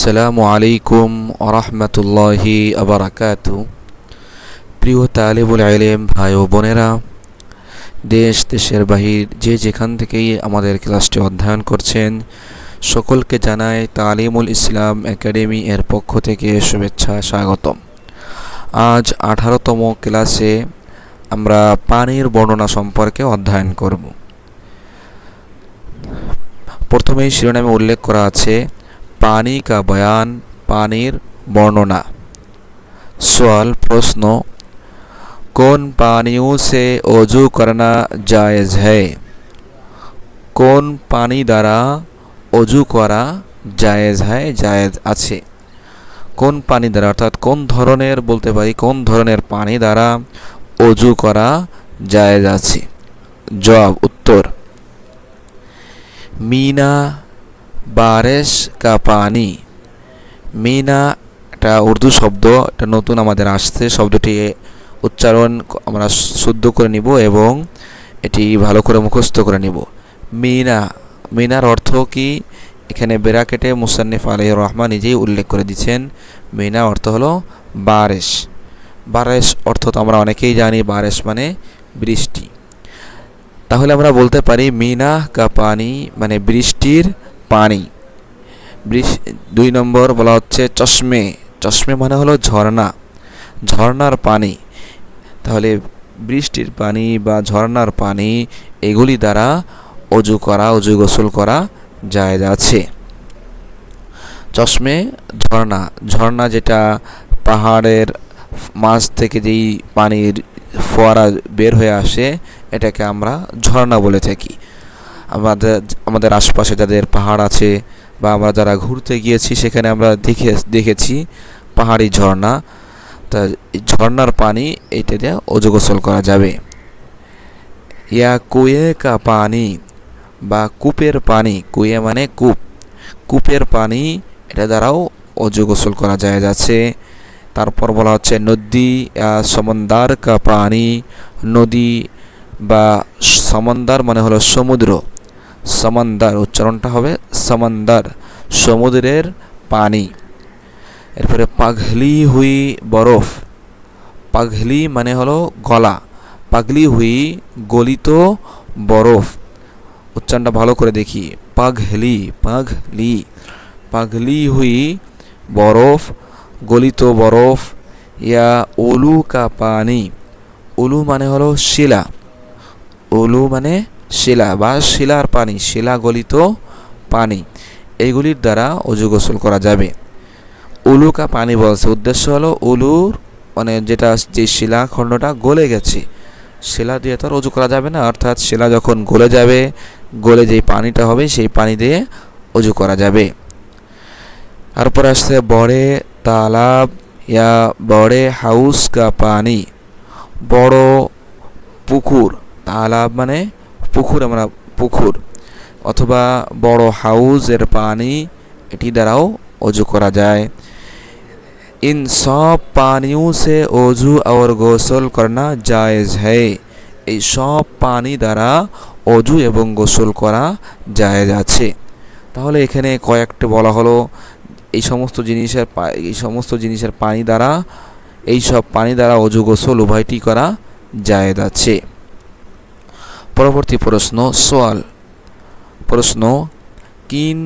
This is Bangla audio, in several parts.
আসসালামু আলাইকুম আরহামতুল্লাহি আবরাকাতু। প্রিয় তালিবুল ইলম ভাই ও বোনেরা, দেশের বাহির যে যেখান থেকেই আমাদের ক্লাসটি অধ্যয়ন করছেন, সকলকে জানাই তালিমুল ইসলাম একাডেমি এর পক্ষ থেকে শুভেচ্ছা স্বাগতম। আজ 18তম ক্লাসে আমরা পানির বর্ণনা সম্পর্কে অধ্যয়ন করব। প্রথমেই শিরোনামে উল্লেখ করা আছে पानी का बयान, पानीर वर्णना। सवाल प्रश्न, कौन पानियों से वजू करना जायज़ है? कौन पानी द्वारा वजू करा जायज़ है, जायज़ আছে। কোন পানি দ্বারা অর্থাৎ কোন ধরনের বলতে পারি কোন ধরনের পানি দ্বারা ওযু করা জায়েজ আছে। জবাব উত্তর, মিনা বারিশ কা পানি। মিনা এটা উর্দু শব্দ, এটা নতুন আমাদের আসছে। শব্দটি উচ্চারণ আমরা শুদ্ধ করে নিব এবং এটি ভালো করে মুখস্থ করে নিব। মিনা, মিনার অর্থ কি? এখানে ব্র্যাকেটে মুসান্নিফ আলাইহির রহমান নিজেই উল্লেখ করে দিচ্ছেন। মিনা অর্থ হলো বারিশ। বারিশ অর্থ তো আমরা অনেকেই জানি, বারিশ মানে বৃষ্টি। তাহলে আমরা বলতে পারি মিনা কা পানি মানে বৃষ্টির পানি। 2 নম্বর বলা হচ্ছে চশমে। চশমে মানে হলো ঝর্ণা, ঝর্ণার পানি। তাহলে বৃষ্টির পানি বা ঝর্ণার পানি এগুলি দ্বারা ওযু করা, ওযু গোসল করা জায়েজ আছে। চশমে ঝর্ণা, ঝর্ণা যেটা পাহাড়ের মাঝ থেকে যেই পানির ফোয়ারা বের হয়ে আসে এটাকে আমরা ঝর্ণা বলে থাকি। আমাদের আশপাশে যাদের পাহাড় আছে বা আমরা যারা ঘুরতে গিয়েছি সেখানে আমরা দেখেছি পাহাড়ি ঝর্ণা। তা ঝর্ণার পানি এইটা দিয়ে ওযু গোসল করা যাবে। ইয়া কুয়ে কা পানি বা কূপের পানি, কুয়ে মানে কূপ, কূপের পানি এটা দ্বারাও ওযু গোসল করা জায়েজ আছে। তারপর বলা হচ্ছে নদী সমুদ্র কা পানি। নদী বা সমুদ্র মানে হলো সমুদ্র, সমুদ্র উচ্চারণটা হবে সমুদ্র, সমুদ্রের পানি। এরপরে পাগলি হুই বরফ। পাগলি মানে হলো গলা, পাগলি হুই গলিত বরফ। উচ্চারণটা ভালো করে দেখি, পাগলি, পাগলি, পাগলি হুই বরফ, গলিত বরফ। ইয়া ওলু কা পানি। ওলু মানে হলো শিলা, ওলু মানে শিলা বা শিলার পানি, শিলা গলিত পানি, এইগুলির দ্বারা ওযু গোসল করা যাবে। উলু কা পানি বলছে, উদ্দেশ্য হলো উলুর মানে যেটা যে শিলা খণ্ডটা গলে গেছে, শিলা দিয়ে তো আর ওযু করা যাবে না, অর্থাৎ শিলা যখন গলে যাবে, গলে যেই পানিটা হবে সেই পানি দিয়ে ওযু করা যাবে। তারপর আসছে বড়ে তালাব ইয়া বড়ে হাউস কা পানি। বড় পুকুর, তালাব মানে পুকুর, আমরা পুকুর অথবা বড় হাউজের পানি এটি দ্বারাও ওযু করা যায়। इन सब पानियों से वजू और गोसल करना जायज़ है। এই সব পানি দ্বারা ওযু এবং গোসল করা জায়েজ আছে। তাহলে এখানে কয়েকটা বলা হলো এই সমস্ত জিনিসের পানি দ্বারা, এই সব পানি দ্বারা ওযু গোসল উভয়টি করা জায়েজ আছে। পরবর্তী প্রশ্ন, সওয়াল প্রশ্ন, किन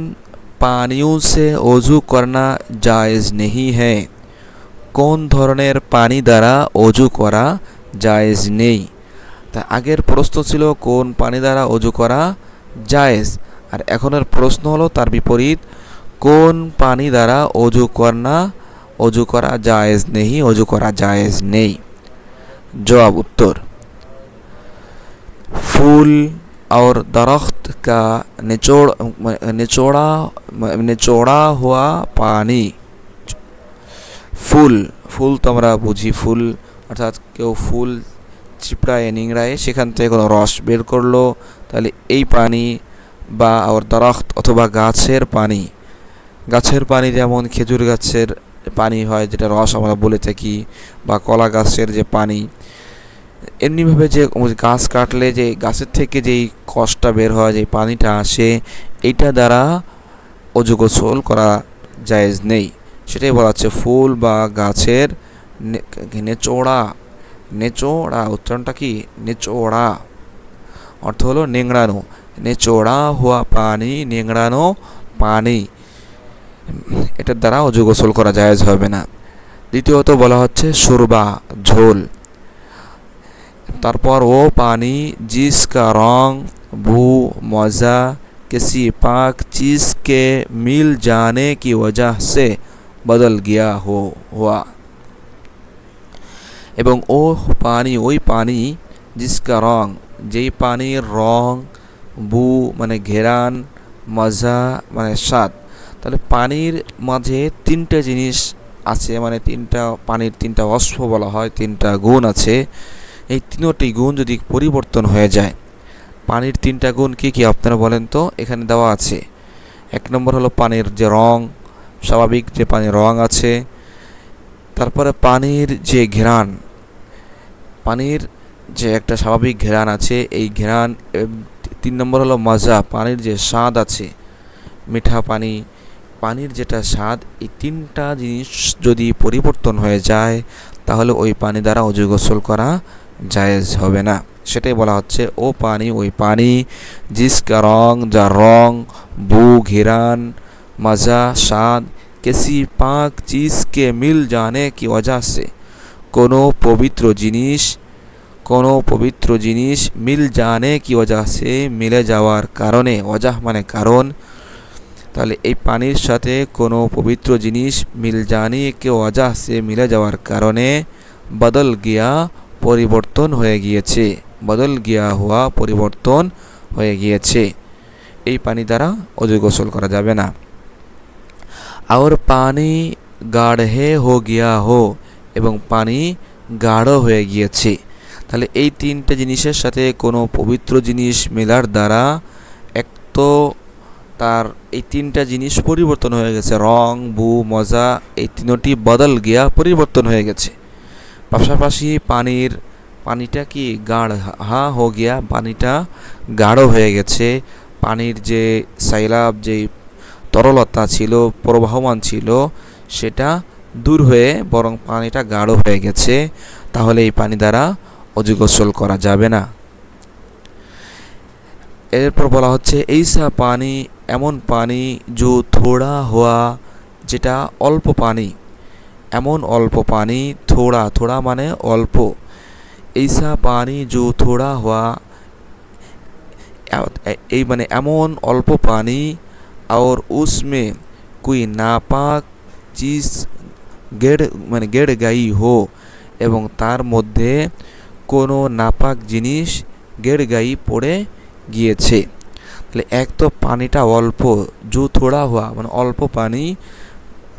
पानियों से वजू करना जायज़ नहीं है? কোন ধরনের পানি দ্বারা ওযু করা জায়েজ নেই? তা আগের প্রশ্ন ছিল কোন পানি দ্বারা ওযু করা জায়েজ, আর এখনের প্রশ্ন হলো তার বিপরীত, কোন পানি দ্বারা ওযু করা জায়েজ নেই, ওযু করা জায়েজ নেই। জবাব উত্তর, फूल और दरख्त का निचोड़ा हुआ पानी। ফুল, ফুল তো আমরা বুঝি, ফুল অর্থাৎ কেউ ফুল চিপড়ায় নিংড়ায় সেখান থেকে কোনো রস বের করলো, তাহলে এই পানি বা আর দরখ্ত অথবা গাছের পানি, গাছের পানি যেমন খেজুর গাছের পানি হয় যেটা রস আমরা বলে থাকি, বা কলা গাছের যে পানি, এমনিভাবে যে গাছ কাটলে যে গাছের থেকে যেই কষটা বের হয়, যে পানিটা আসে, এইটা দ্বারা ওযু গোসল করা জায়েজ নেই। সেটাই বলা হচ্ছে ফুল বা গাছের নেচোড়া, নেচোড়া উচ্চারণটা কি নেচোড়া, অর্থ হলো নেংড়ানো, নেচোড়া হুয়া পানি, নেংড়ানো পানি, এটার দ্বারা অজু গোসল করা জায়েজ হবে না। দ্বিতীয়ত বলা হচ্ছে সুরবা, ঝোল। তারপর ও পানি জিসকা রং बू मज़ा किसी पाक चीज़ के मिल जाने की वजह से बदल गया हुआ এবং ও পানি, ওই পানি জিসকা রং, যেই পানির রং, বু মানে ঘেরান, মজা মানে স্বাদ। তাহলে পানির মাঝে তিনটে জিনিস আছে, মানে পানির তিনটা অস্ফ বলা হয়, তিনটা গুণ আছে। এই তিনটি গুণ যদি পরিবর্তন হয়ে যায়, পানির তিনটা গুণ কী কী আপনারা বলেন তো? এখানে দেওয়া আছে। এক নম্বর হলো পানির যে রং, স্বাভাবিক যে পানির রং আছে। তারপরে পানির যে ঘেরান, পানির যে একটা স্বাভাবিক ঘেরান আছে, এই ঘেরান। তিন নম্বর হলো মজা, পানির যে স্বাদ আছে, মিঠা পানি, পানির যেটা স্বাদ। এই তিনটা জিনিস যদি পরিবর্তন হয়ে যায়, তাহলে ওই পানি দ্বারা অজু গোসল করা জায়েজ হবে না। সেটাই বলা হচ্ছে ও পানি, ওই পানি জিসকা রং, যার রং, বু ঘিরান, মজা স্বাদ, কিসি পাক চিজ কে মিল জানে কি ওজা সে, কোনো পবিত্র জিনিস মিল জানে কি ওজা সে, মিলে যাওয়ার কারণে, ওজাহ মানে কারণ। তাহলে এই পানির সাথে কোনো পবিত্র জিনিস মিল জানে কি ওজা সে, মিলে যাওয়ার কারণে বদল গিয়া পরিবর্তন হয়ে গিয়েছে, বদল গিয়া হুয়া পরিবর্তন হয়ে গিয়েছে, এই পানি দ্বারা অজু গোসল করা যাবে না। আর পানি গাঢ়ে হো গিয়া হো, এবং পানি গাঢ় হয়ে গিয়েছে। তাহলে এই তিনটে জিনিসের সাথে কোনো পবিত্র জিনিস মেলার দ্বারা এক তো তার এই তিনটা জিনিস পরিবর্তন হয়ে গেছে, রং, বু, মজা, এই তিনটি বদল গিয়া পরিবর্তন হয়ে গেছে। পাশাপাশি পানিটা কি গাঢ়া হো গিয়া, পানিটা গাঢ় হয়ে গেছে। পানির যে সাইলাব, যে তরলতা ছিল, প্রবাহমান ছিল, সেটা দূর হয়ে বরং পানিটা গাঢ় হয়ে গেছে। তাহলে এই পানি দ্বারা অজু গোসল করা যাবে না। এরপর বলা হচ্ছে এইসা পানি, এমন পানি जो थोड़ा हुआ, যেটা অল্প পানি, এমন অল্প পানি, থোড়া, থোড়া মানে অল্প, এইসা পানি जो थोड़ा हुआ, এই মানে এমন অল্প পানি, और उसमें कोई नापाक चीज़ গেড় গাই হো, এবং তার মধ্যে কোনো নাপাক জিনিস গেড় গাই পড়ে গিয়েছে। তাহলে এক তো পানিটা অল্প, জু থোড়া হওয়া মানে অল্প পানি,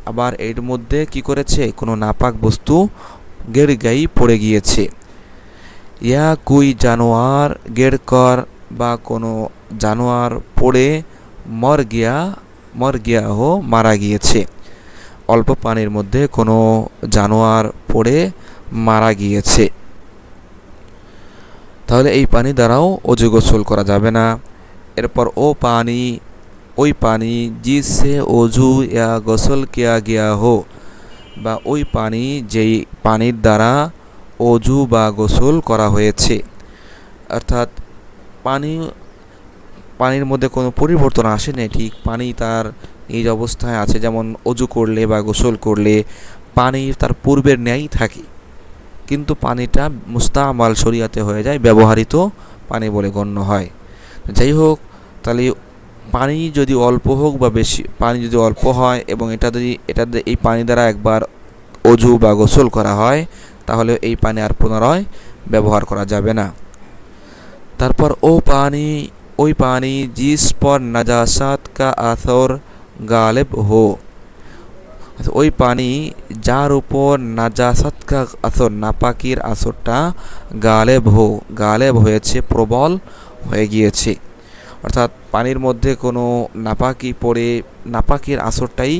আবার এর মধ্যে কি করেছে, কোনো নাপাক বস্তু গেড় গাই পড়ে গিয়েছে। ইয়া কুই জানোয়ার গেড় কর, বা কোনো জানোয়ার পড়ে মর গিয়া হো মারা গিয়েছে। অল্প পানির মধ্যে কোনো জানোয়ার পড়ে মারা গিয়েছে, তাহলে এই পানি দ্বারাও অজু গোসল করা যাবে না। এরপর ও পানি, ওই পানি জিসে অজু ইয়া গোসল কিয়া গিয়া হো, বা ওই পানি যেই পানির দ্বারা অজু বা গোসল করা হয়েছে। অর্থাৎ পানির মধ্যে কোনো পরিবর্তন আসেনি, ঠিক পানি তার এই অবস্থায় আছে, যেমন অজু করলে বা গোসল করলে পানি তার পূর্বের ন্যায় থাকে, কিন্তু পানিটা মুস্তামাল শরিয়াতে হয়ে যায়, ব্যবহৃত পানি বলে গণ্য হয়। যাই হোক, তাহলে পানি যদি অল্প হোক বা বেশি, পানি যদি অল্প হয় এবং এই পানি দ্বারা একবার অজু বা গোসল করা হয়, তাহলে এই পানি আর পুনরায় ব্যবহার করা যাবে না। তারপর ওই পানি জিস পর নাজাসাত কা আসর গালেব হো, ওই পানি যার উপর নাজাসাত কা আসর, নাপাকির আসরটা গালেব হয়েছে, প্রবল হয়ে গিয়েছে। অর্থাৎ পানির মধ্যে কোনো নাপাকি পড়ে নাপাকির আসরটাই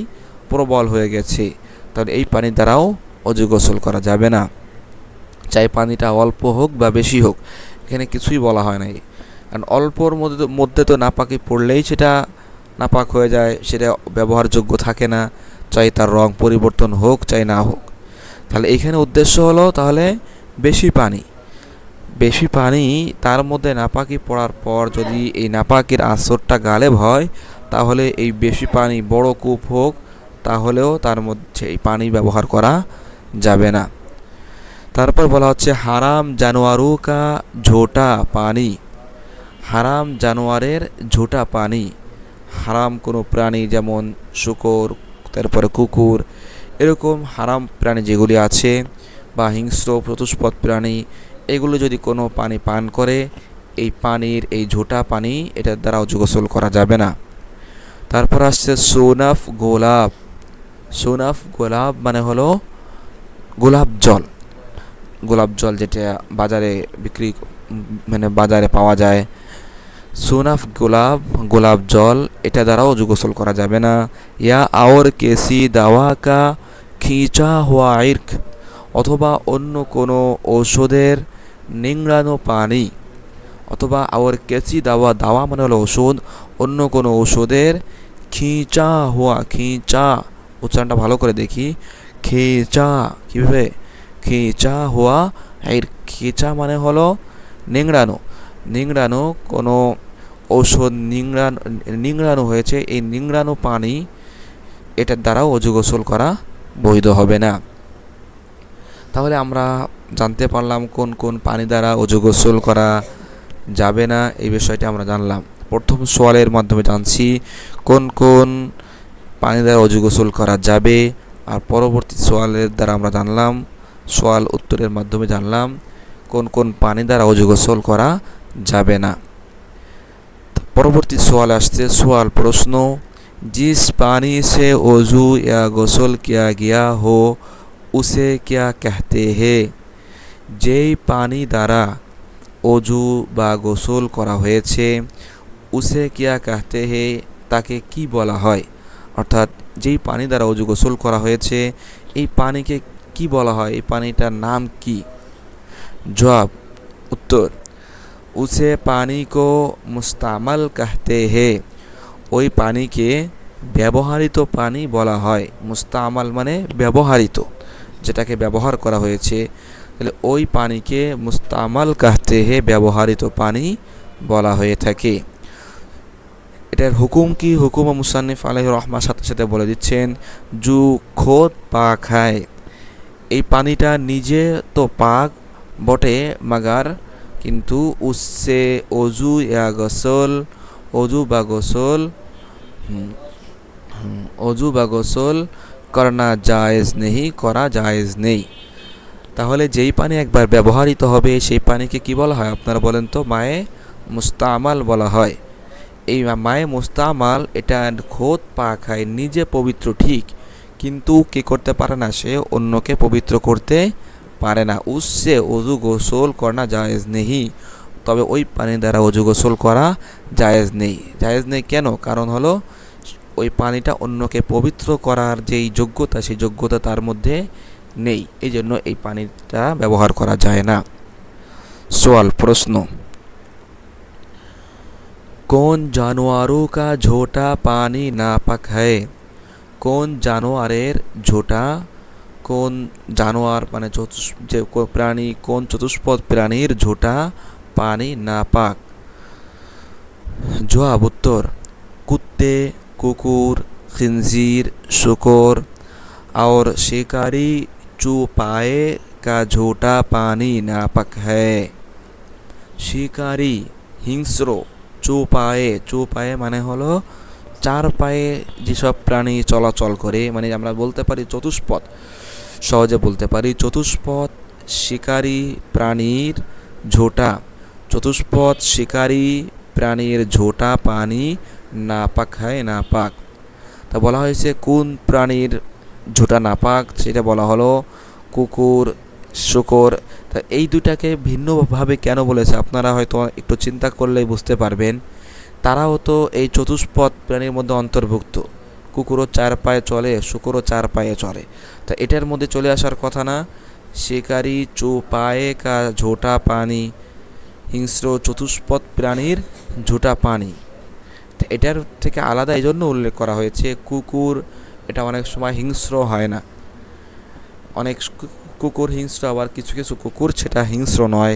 প্রবল হয়ে গেছে, তাহলে এই পানির দ্বারাও অজু গোসল করা যাবে না, চাই পানিটা অল্প হোক বা বেশি হোক, এখানে কিছুই বলা হয় নাই। কারণ অল্পর মধ্যে তো নাপাকি পড়লেই সেটা নাপাক হয়ে যায়, সেটা ব্যবহারযোগ্য থাকে না। চাই তার রং পরিবর্তন হোক চাই না হোক। তাহলে এখানে উদ্দেশ্য হলো তাহলে বেশি পানি, বেশি পানি তার মধ্যে নাপাকি পড়ার পর যদি এই নাপাকির আসরটা গালেব হয়, তাহলে এই বেশি পানি বড় কূপ হোক তাহলেও তার মধ্যে এই পানি ব্যবহার করা যাবে না। তারপর বলা হচ্ছে হারাম জানোয়ারু কা ঝোটা পানি, হারাম জানোয়ারের ঝোটা পানি। হারাম কোনো প্রাণী যেমন শূকর, তারপরে কুকুর, এরকম হারাম প্রাণী যেগুলি আছে বা হিংস্র চতুষ্পদ প্রাণী, এগুলো যদি কোনো পানি পান করে, এই পানির এই ঝোটা পানি এটার দ্বারা অজু গোসল করা যাবে না। তারপর আসছে সোনাফ গোলাপ। সোনাফ গোলাপ মানে হলো গোলাপ জল, গোলাপ জল যেটা বাজারে বিক্রি মানে বাজারে পাওয়া যায়। সোনাফ গোলাপ, গোলাপ জল, এটা দ্বারাও অজু গোসল করা যাবে না। ইয়া আওর কেসি দাওয়া কা খিঁচা হুয়া ইর্ক, অথবা অন্য কোনো ঔষধের নিংড়ানো পানি, অথবা আওর কেসি দাওয়া, দাওয়া মানে হলো ঔষধ, অন্য কোনো ঔষধের খিঁচা হুয়া, খিঁচা উচ্চারণটা ভালো করে দেখি, খিঁচা কীভাবে, খিঁচা হুয়া এর, খিঁচা মানে হলো নিংড়ানো, নিংড়ানো কোনো ঔষধ নিংড়ানো হয়েছে, এই নিংড়ানো পানি এটার দ্বারাও অজু গোসল করা বৈধ হবে না। তাহলে আমরা জানতে পারলাম কোন কোন পানি দ্বারা অজু গোসল করা যাবে না, এই বিষয়টি আমরা জানলাম। প্রথম সোয়ালের মাধ্যমে জানছি কোন কোন পানি দ্বারা অজু গোসল করা যাবে, আর পরবর্তী সোয়ালের দ্বারা আমরা জানলাম, সোয়াল উত্তরের মাধ্যমে জানলাম কোন কোন পানি দ্বারা অজু গোসল করা যাবে না। পরবর্তী সোয়াল আসছে, সোয়াল প্রশ্ন, जिस पानी से वज़ू या গোসল किया गया हो उसे क्या कहते हैं? যেই পানি দ্বারা অজু বা গোসল করা হয়েছে, উসে কিয়া কাহতে হে, তাকে কি বলা হয়? অর্থাৎ যেই পানি দ্বারা অজু গোসল করা হয়েছে এই পানিকে কি বলা হয়, এই পানিটার নাম কি? জবাব, উত্তর, উসে পানি কো মুস্তামাল কাহতে হে, ওই পানিকে ব্যবহৃত পানি বলা হয়। মুস্তামাল মানে ব্যবহৃত, যেটাকে ব্যবহার করা হয়েছে, তাহলে ওই পানিকে মুস্তামাল কাহতে হে, ব্যবহৃত পানি বলা হয়ে থাকে। এটার হুকুম কি? হুকুম মুসান্নিফ আলাইহির রহমার সাথে সাথে বলে দিচ্ছেন, জু খোদ পাক হয়, এই পানিটা নিজে তো পাক বটে, মাগার কিন্তু উসসে অজু ইয়া গোসল, অজু বা গোসল, অজু বা গোসল করনা জায়েজ নেই, করা জায়েজ নেই। তাহলে যেই পানি একবার ব্যবহৃত হবে সেই পানিকে কি বলা হয় আপনারা বলেন তো? মায়ে মুস্তামাল বলা হয়। এই মায়ে মুস্তামাল এটা খোদ পাক হয়, নিজে পবিত্র ঠিক, কিন্তু কি করতে পারে না, সে অন্যকে পবিত্র করতে পারে না। উসসে অজু গোসল করনা জায়েজ নেই, তবে ওই পানি দ্বারা অজু গোসল করা জায়েজ নেই। জায়েজ নেই কেন? কারণ হলো ওই পানিটা অন্যকে পবিত্র করার যেই যোগ্যতা, সেই যোগ্যতা তার মধ্যে নেই, এই জন্য এই পানিটা ব্যবহার করা যায় না। সওয়াল প্রশ্ন, কোন জানোয়ারোं का झोटा पानी नापाक है? কোন জানোয়ারের ঝোটা, কোন জানোয়ার মানে যে প্রাণী, কোন চতুষ্পদ প্রাণীর ঝোটা পানি নাপাক? জবাব, উত্তর, कुत्ते, कुकुर, खिंजीर, शुकर और शिकारी चौपाए का झूठा पानी नापाक है। শিকারী হিংস্র, চৌপায়ে, চৌপায়ে মানে হলো চার পায়ে যেসব প্রাণী চলাচল করে, মানে আমরা বলতে পারি চতুষ্পদ, সহজে বলতে পারি চতুষ্পদ শিকারী প্রাণীর ঝোঁটা, চতুষ্পদ শিকারী প্রাণীর ঝোঁটা পানি নাপাক হয়, নাপাক। তা বলা হয়েছে কোন প্রাণীর ঝোঁটা নাপাক, সেটা বলা হলো কুকুর, শূকর। তা এই দুটাকে ভিন্নভাবে কেন বলেছে আপনারা হয়তো একটু চিন্তা করলেই বুঝতে পারবেন। তারাও তো এই চতুষ্পদ প্রাণীর মধ্যে অন্তর্ভুক্ত, কুকুরও চার পায়ে চলে, শূকরও চার পায়ে চলে, তা এটার মধ্যে চলে আসার কথা না? শিকারী চৌপায়ে কা ঝোঁটা পানি, হিংস্র চতুষ্পদ প্রাণীর ঝোঁটা পানি, এটার থেকে আলাদা এই জন্য উল্লেখ করা হয়েছে। কুকুর এটা অনেক সময় হিংস্র হয় না। অনেক কুকুর হিংস্র, আবার কিছু কিছু কুকুর সেটা হিংস্র নয়।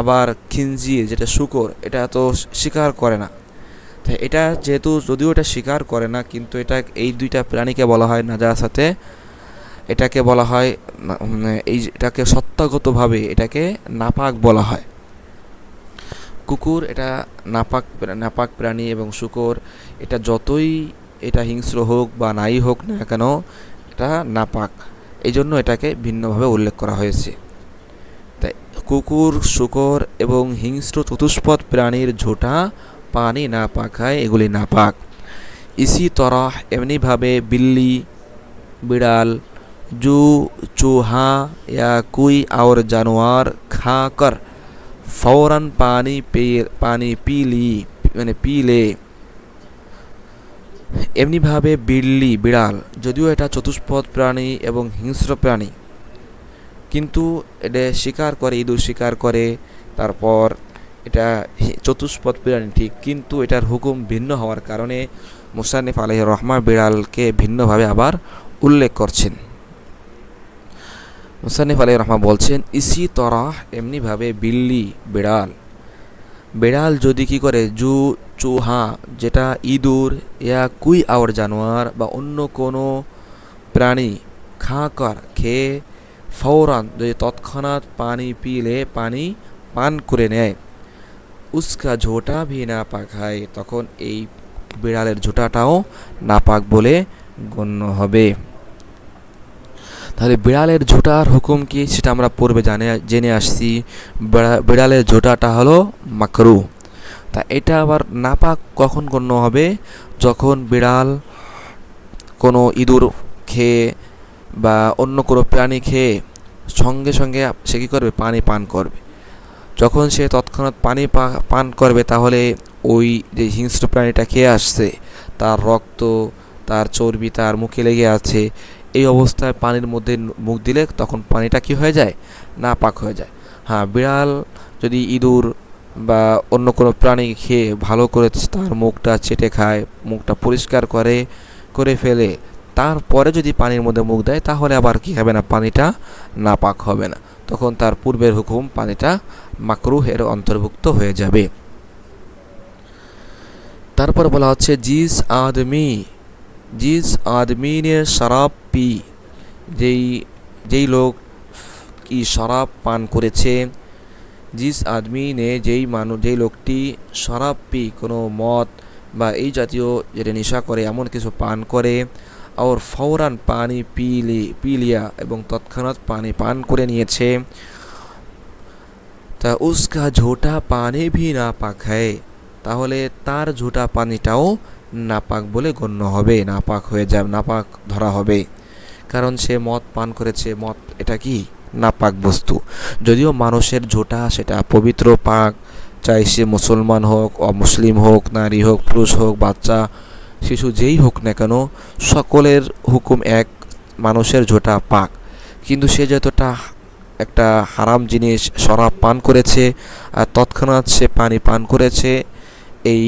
আবার খিনজির যেটা শূকর, এটা তো শিকার করে না। তাই এটা যেহেতু যদিও এটা শিকার করে না, কিন্তু এটা এই দুইটা প্রাণীকে বলা হয় নাজাসাতে। এটাকে বলা হয় এটাকে সত্তাগতভাবে এটাকে নাপাক বলা হয়। কুকুর এটা নাপাক প্রাণী, এবং শূকর এটা যতই এটা হিংস্র হোক বা নাই হোক না কেন, এটা নাপাক। এই জন্য এটাকে ভিন্নভাবে উল্লেখ করা হয়েছে। তাই কুকুর, শূকর এবং হিংস্র চতুষ্পদ প্রাণীর ঝোঁটা পানি না পাকায়, এগুলি নাপাক। ইসি তরহ এমনিভাবে বিল্লি, बिड़ाल जो चूहा या कोई और जानवर खाकर फौरन पानी पी ले। এমনিভাবে বিড়াল, যদিও এটা চতুষ্পদ প্রাণী এবং হিংস্র প্রাণী, কিন্তু এটা শিকার করে, ইঁদুর শিকার করে, তারপর এটা চতুষ্পদ প্রাণী ঠিক, কিন্তু এটার হুকুম ভিন্ন হওয়ার কারণে মুসান্নিফ আলাইহির রহমা বিড়ালকে ভিন্নভাবে আবার উল্লেখ করছেন। মুসান্নিফ আলাইহির রহমা বলছেন, ইসি তরাহ এমনিভাবে বিল্লি, বিড়াল যদি কি করে, জু চুহা যেটা ইঁদুর, ইয়া কুই আওয়ার জানোয়ার বা অন্য কোনো প্রাণী, খেয়ে, ফৌরান যদি তৎক্ষণাৎ পানি পান করে নেয়, উস্কা ঝোঁটা ভি না পাক হয়, তখন এই বিড়ালের ঝোঁটাটাও নাপাক বলে গণ্য হবে। তাহলে বিড়ালের ঝোঁটার হুকুম কি সেটা আমরা পূর্বে জেনে আসছি। বিড়ালের ঝোঁটাটা হলো মাকরু। তা এটা আবার নাপাক কখন গণ্য হবে? যখন বিড়াল কোনো ইঁদুর খেয়ে বা অন্য কোনো প্রাণী খেয়ে সঙ্গে সঙ্গে সে কী করবে, পানি পান করবে। যখন সে তৎক্ষণাৎ পানি পান করবে, তাহলে ওই যে হিংস্র প্রাণীটা খেয়ে আসছে, তার রক্ত, তার চর্বি তার মুখে লেগে আছে, এই অবস্থায় পানির মধ্যে মুখ দিলে তখন পানিটা কি হয়ে যায়, নাপাক হয়ে যায়। হ্যাঁ, বিড়াল যদি ইঁদুর বা অন্য কোনো প্রাণী খেয়ে ভালো করে তার মুখটা চেটে খায়, মুখটা পরিষ্কার করে ফেলে, তারপরে যদি পানির মধ্যে মুখ দেয়, তাহলে আবার কি হবে না, পানিটা নাপাক হবে না, তখন তার পূর্বের হুকুম পানিটা মাকরুহের অন্তর্ভুক্ত হয়ে যাবে। তারপর বলা হচ্ছে জিস आदमी ने शराब पी, যেই লোক কি শরাব পান করেছে, জিস আদমি নে যেই লোকটি শরাব পি কোনো মদ বা এই জাতীয় যেটা নেশা করে এমন কিছু পান করে, আর ফৌরান পানি পি লিয়া এবং তৎক্ষণাৎ পানি পান করে নিয়েছে, তা উসকা ঝোটা পানি ভি না পাক হয়, তাহলে তার ঝোটা পানিটাও নাপাক বলে গণ্য হবে, নাপাক হয়ে যাবে, নাপাক ধরা হবে। কারণ সে মদ পান করেছে, মদ এটা কি নাপাক বস্তু। যদিও মানুষের ঝোটা সেটা পবিত্র, পাক, চাই সে মুসলমান হোক, অমুসলিম হোক, নারী হোক, পুরুষ হোক, বাচ্চা, শিশু, যেই হোক না কেন, সকলের হুকুম এক, মানুষের ঝোটা পাক। কিন্তু সে যতটা একটা হারাম জিনিস শরাব পান করেছে আর তৎক্ষণাৎ সে পানি পান করেছে, এই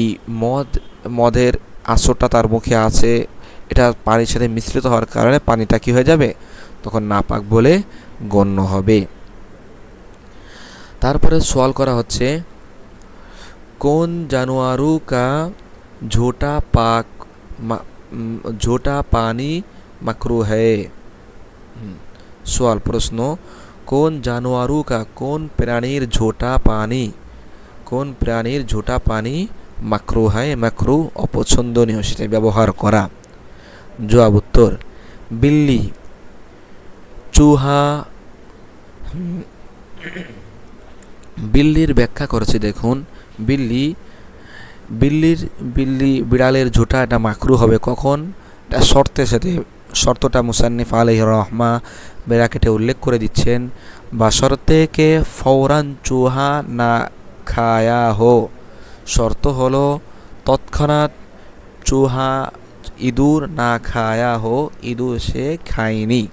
মদের আসরটা তার মুখে আছে, এটা পানির সাথে মিশ্রিত হওয়ার কারণে পানিটা কি হয়ে যাবে, তখন নাপাক বলে গণ্য হবে। তারপরে সওয়াল করা হচ্ছে, কোন জানোয়ারু কা ঝোটা পানি মাকরু হ্যায়। সওয়াল, প্রশ্ন, কোন জানোয়ারু কা, কোন প্রাণীর ঝোটা পানি মাকরু হয়, মাকরু অপছন্দনীয়, সেটা ব্যবহার করা। জবাব, উত্তর বিল্লি, চুহা। বিল্লির ব্যাখ্যা করেছে, দেখুন, বিড়ালের ঝোঁটা এটা মাকরু হবে কখন, এটা শর্তের সাথে। শর্তটা মুসান্নিফ আলাইহির রহমা ব্র্যাকেটে উল্লেখ করে দিচ্ছেন, বা শর্তে কে ফৌরান চুহা না খায়া হো, শর্ত হলো তৎক্ষণাৎ চুহা ইঁদুর না খায়া হো, ইঁদুর সে খায়নি।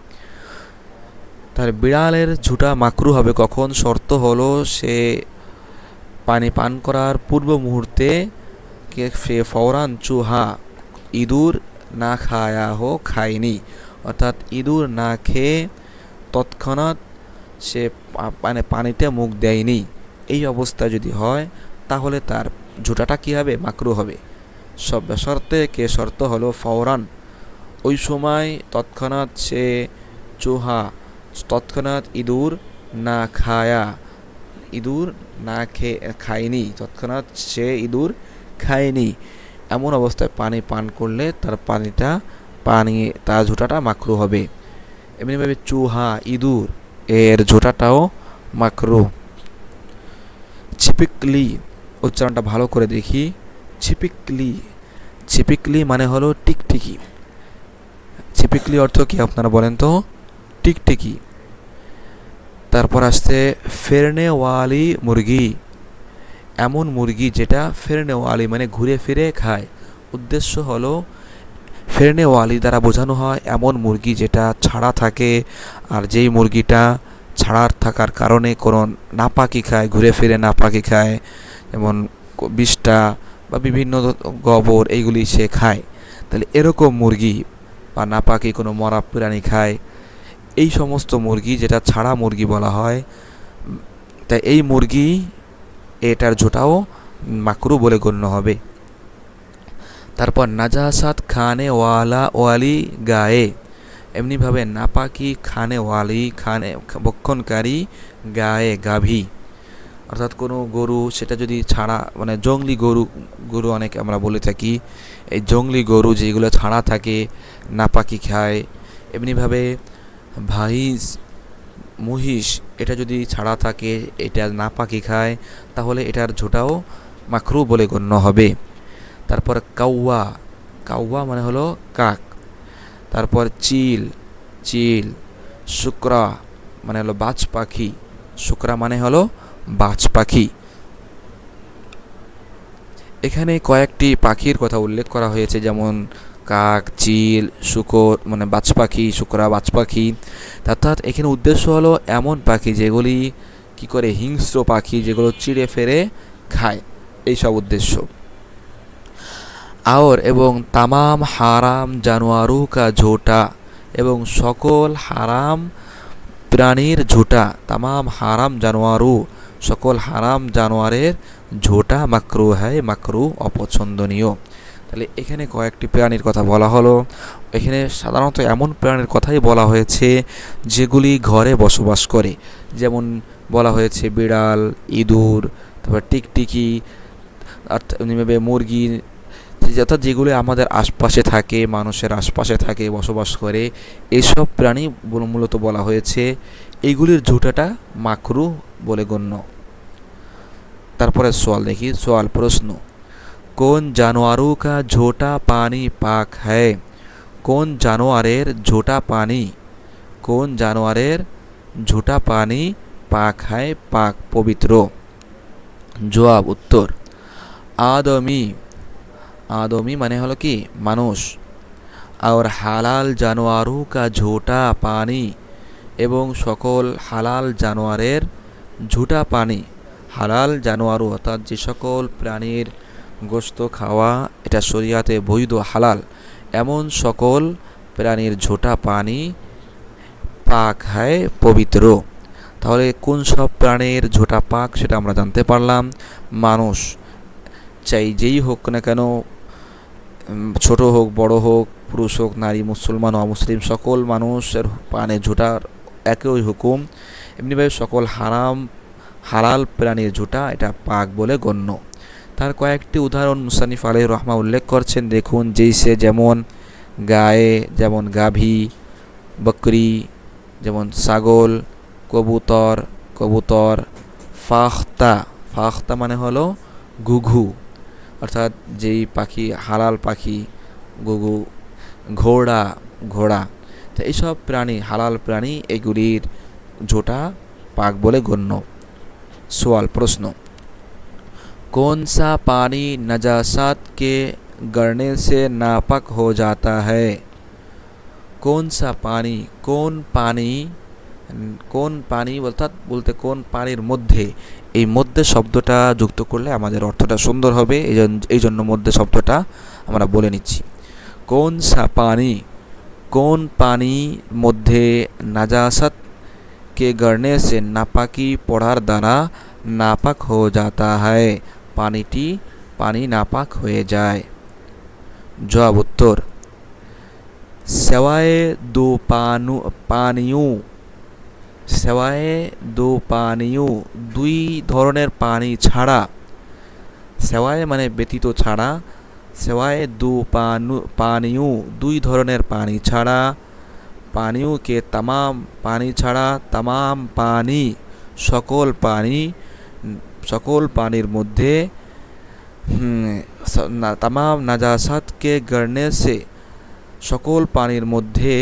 তাহলে বিড়ালের ঝোঁটা মাকরু হবে কখন, শর্ত হলো সে পানি পান করার পূর্ব মুহূর্তে সে ফৌরান চুহা ইঁদুর না খায়া হো খায়নি, অর্থাৎ ইঁদুর না খেয়ে তৎক্ষণাৎ সে মানে পানিতে মুখ দেয়নি, এই অবস্থা যদি হয় তাহলে তার ঝুঁটাটা কী হবে? মাকরু হবে। সব শর্তে কে শর্ত হলো ফওরান, ওই সময় তৎক্ষণাৎ সে চুহা, তৎক্ষণাৎ ইঁদুর না খায়া, ইঁদুর না খায়নি, তৎক্ষণাৎ সে ইঁদুর খায়নি, এমন অবস্থায় পানি পান করলে তার ঝোঁটাটা মাকরু হবে। এমনিভাবে চুহা, ইঁদুর, এর ঝোঁটাটাও মাকরু। ছিপিকলি, উচ্চারণটা ভালো করে দেখি। ছিপিকলি, ছিপিকলি মানে হলো টিকটিকি। ছিপিকলি অর্থ কি আপনারা বলেন তো? টিকটিকি। তারপর আসছে ফেরনেওয়ালি মুরগি, এমন মুরগি যেটা ফেরনেওয়ালি মানে ঘুরে ফিরে খায়। উদ্দেশ্য হলো ফেরনেওয়ালি দ্বারা বোঝানো হয় এমন মুরগি যেটা ছাড়া থাকে, আর যেই মুরগিটা ছাড়ার থাকার কারণে কোনো নাপাকি খায়, ঘুরে ফিরে নাপাকি খায়, যেমন বিষ্ঠা বা বিভিন্ন গোবর এইগুলি সে খায়। তাহলে এরকম মুরগি বা নাপাকি কোনো মরা প্রাণী খায়, এই সমস্ত মুরগি যেটা ছাড়া মুরগি বলা হয়। তাই এই মুরগি এটার ঝোঁটাও মাকরু বলে গণ্য হবে। তারপর নাজাসাত খানে ওয়ালি গায়ে, এমনিভাবে নাপাকি খানে ভক্ষণকারী গায়ে গাভী, অর্থাৎ কোনো গরু সেটা যদি ছাড়া মানে জংলি গরু অনেক আমরা বলে থাকি, এই জংলি গরু যেগুলো ছাড়া থাকে নাপাকি খায়। এমনিভাবে মহিষ এটা যদি ছাড়া থাকে, এটা নাপাকি খায়, তাহলে এটার ঝোঁটাও মাকরু বলে গণ্য হবে। তারপর কাউয়া, কাউয়া মানে হলো কাক। তারপর চিল, শুকরা মানে হলো বাজ পাখি, শুকরা মানে হলো বাজ পাখি। এখানে কয়েকটি পাখির কথা উল্লেখ করা হয়েছে, যেমন কাক, চিল, শুকর মানে বাজ পাখি, শুকরা বাজ পাখি। অর্থাৎ এখানে উদ্দেশ্য হলো এমন পাখি যেগুলি কি করে, হিংস্র পাখি যেগুলো চিড়ে ফেরে খায়, এই সব উদ্দেশ্য। আর এবং তামাম হারাম জানোয়ারু কা ঝোঁটা, এবং সকল হারাম প্রাণীর ঝোঁটা, তামাম হারাম জানোয়ারু, সকল হারাম জানোয়ারের ঝোঁটা মাকরু হয়, মাকরু অপছন্দনীয়। তাহলে এখানে কয়েকটি প্রাণীর কথা বলা হলো। এখানে সাধারণত এমন প্রাণীর কথাই বলা হয়েছে যেগুলি ঘরে বসবাস করে, যেমন বলা হয়েছে বিড়াল, ইঁদুর, তারপর টিকটিকি, মুরগি, অর্থাৎ যেগুলো আমাদের আশপাশে থাকে, মানুষের আশপাশে থাকে, বসবাস করে, এইসব প্রাণী মূলত বলা হয়েছে এইগুলির ঝোঁটাটা মাকরু বলে গণ্য। তারপরে সোয়াল দেখি, সোয়াল প্রশ্ন, কোন জানোয়ারু কা ঝোঁটা পানি পাক হ্যায়? কোন জানোয়ারের ঝোঁটা পানি, কোন জানোয়ারের ঝোঁটা পানি পাক হ্যায়, পাক পবিত্র? জবাব, উত্তর আদমি, আদমি মানে হলো কি মানুষ। আর হালাল জানোয়ারু কা ঝোঁটা পানি, এবং সকল হালাল জানোয়ারের ঝোঁটা পানি, হালাল জানোয়ারু অর্থাৎ যে সকল প্রাণীর গোশত খাওয়া এটা শরিয়াতে বৈধ হালাল, এমন সকল প্রাণীর ঝোঁটা পানি পাক হয় পবিত্র। তাহলে কোন সব প্রাণীর ঝোঁটা পাক সেটা আমরা জানতে পারলাম। মানুষ চাই যেই হোক না কেন, ছোট হোক বড় হোক, পুরুষ হোক নারী, মুসলমান অমুসলিম, সকল মানুষের পানে ঝোঁটার একই হুকুম। এমনিভাবে সকল হালাল প্রাণীর ঝোঁটা এটা পাক বলে গণ্য। তার কয়েকটি উদাহরণ মুসানিফ আলাইহির রহমা উল্লেখ করছেন, দেখুন। যেমন গায়ে, যেমন গাভী, বকরি, যেমন ছাগল, কবুতর, ফাখতা মানে হলো ঘুঘু, অর্থাৎ যেই পাখি হালাল পাখি, ঘুঘু, ঘোড়া। তো এইসব প্রাণী হালাল প্রাণী, এগুলির ঝোঁটা পাক বলে গণ্য। सवाल प्रश्न, कौन सा पानी नजासत के गिरने से नापाक हो जाता है? कौन सा पानी, কোন পানি বলতে কোন পানির মধ্যে, এই মধ্যে শব্দটা যুক্ত করলে আমাদের অর্থটা সুন্দর হবে, এই জন্য মধ্যে শব্দটা আমরা বলে নিচ্ছি। কোন সা পানি কোন পানির মধ্যে নাজাসত के गड़ने से नापाकी पड़ार द्वारा नापाक हो जाता है पानीटी पानी नापाक হয়ে যায় जवाब उत्तर सेवाए दो पानियों सेवाए दो पानियों দুই ধরনের পানি ছাড়া সেওয়ায়ে মানে ব্যতীত ছাড়া সেওয়ায়ে দো পানিयों দুই ধরনের পানি ছাড়া पानियों के तमाम पानी छाड़ा तमाम पानी सकल पानीर मध्य तमाम नजासत के गड़ने से सकल पानीर मध्य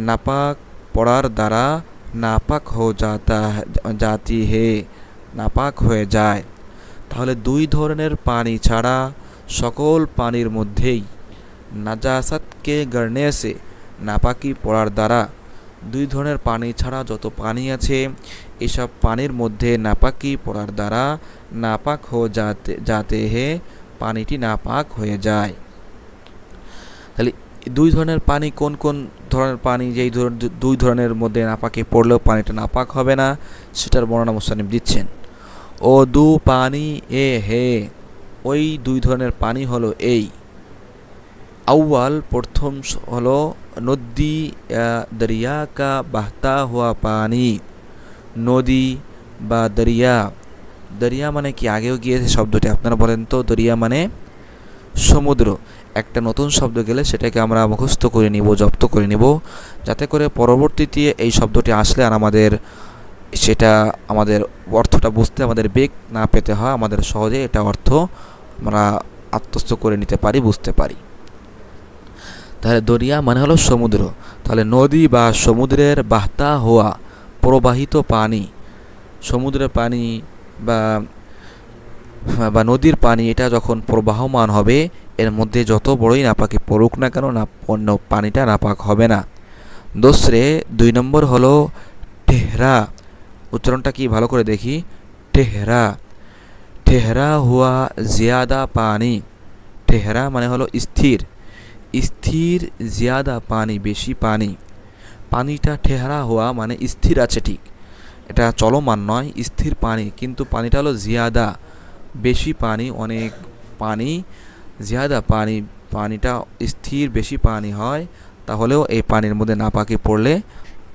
नापाक पड़ार द्वारा नापाक हो जाती है नापाक हो जाए তাহলে দুই ধরনের পানি ছাড়া সকল পানির মধ্যেই নাজাসাত কে গড়নে সে নাপাকি পড়ার দ্বারা দুই ধরনের পানি ছাড়া যত পানি আছে এসব পানির মধ্যে নাপাকি পড়ার দ্বারা নাপাক হয়ে যাতে হে পানিটি নাপাক হয়ে যায় তাহলে দুই ধরনের পানি কোন কোন ধরনের পানি যেই দুই ধরনের মধ্যে নাপাকি পড়লেও পানিটা নাপাক হবে না সেটার বর্ণনা মুসান্নিফ দিচ্ছেন ও দু পানি এ হে ওই দুই ধরনের পানি হলো এই अव्वल प्रथम हलो नदी या दरिया का बहता हुआ पानी नदी बा दरिया दरिया माने कि আগেও গিয়েছে শব্দটি আপনারা বলেন তো দরিয়া মানে সমুদ্র একটা নতুন শব্দ গেলে সেটাকে আমরা মুখস্থ করে নিব জব্দ করে নিব যাতে করে পরবর্তীতে এই শব্দটি আসলে আর আমাদের সেটা আমাদের অর্থটা বুঝতে আমাদের বেগ না পেতে হয় আমাদের সহজে এটা অর্থ আমরা আত্মস্থ করে নিতে পারি বুঝতে পারি তাহলে দরিয়া মানে হলো সমুদ্র তাহলে নদী বা সমুদ্রের বাহতা হওয়া প্রবাহিত পানি সমুদ্রের পানি বা নদীর পানি এটা যখন প্রবাহমান হবে এর মধ্যে যত বড়ই নাপাকি পড়ুক না কেন না অন্য পানিটা নাপাক হবে না দোসরে 2 নম্বর হলো টেহরা উচ্চারণটা কি ভালো করে দেখি টেহরা টেহরা হুয়া জিয়াদা পানি টেহরা মানে হলো স্থির স্থির জিয়াদা পানি বেশি পানি পানিটা ঠেহরা হওয়া মানে স্থির আছে ঠিক এটা চলমান নয় স্থির পানি কিন্তু পানিটা হলো জিয়াদা বেশি পানি অনেক পানি জিয়াদা পানি পানিটা স্থির বেশি পানি হয় তাহলেও এই পানির মধ্যে নাপাকি পড়লে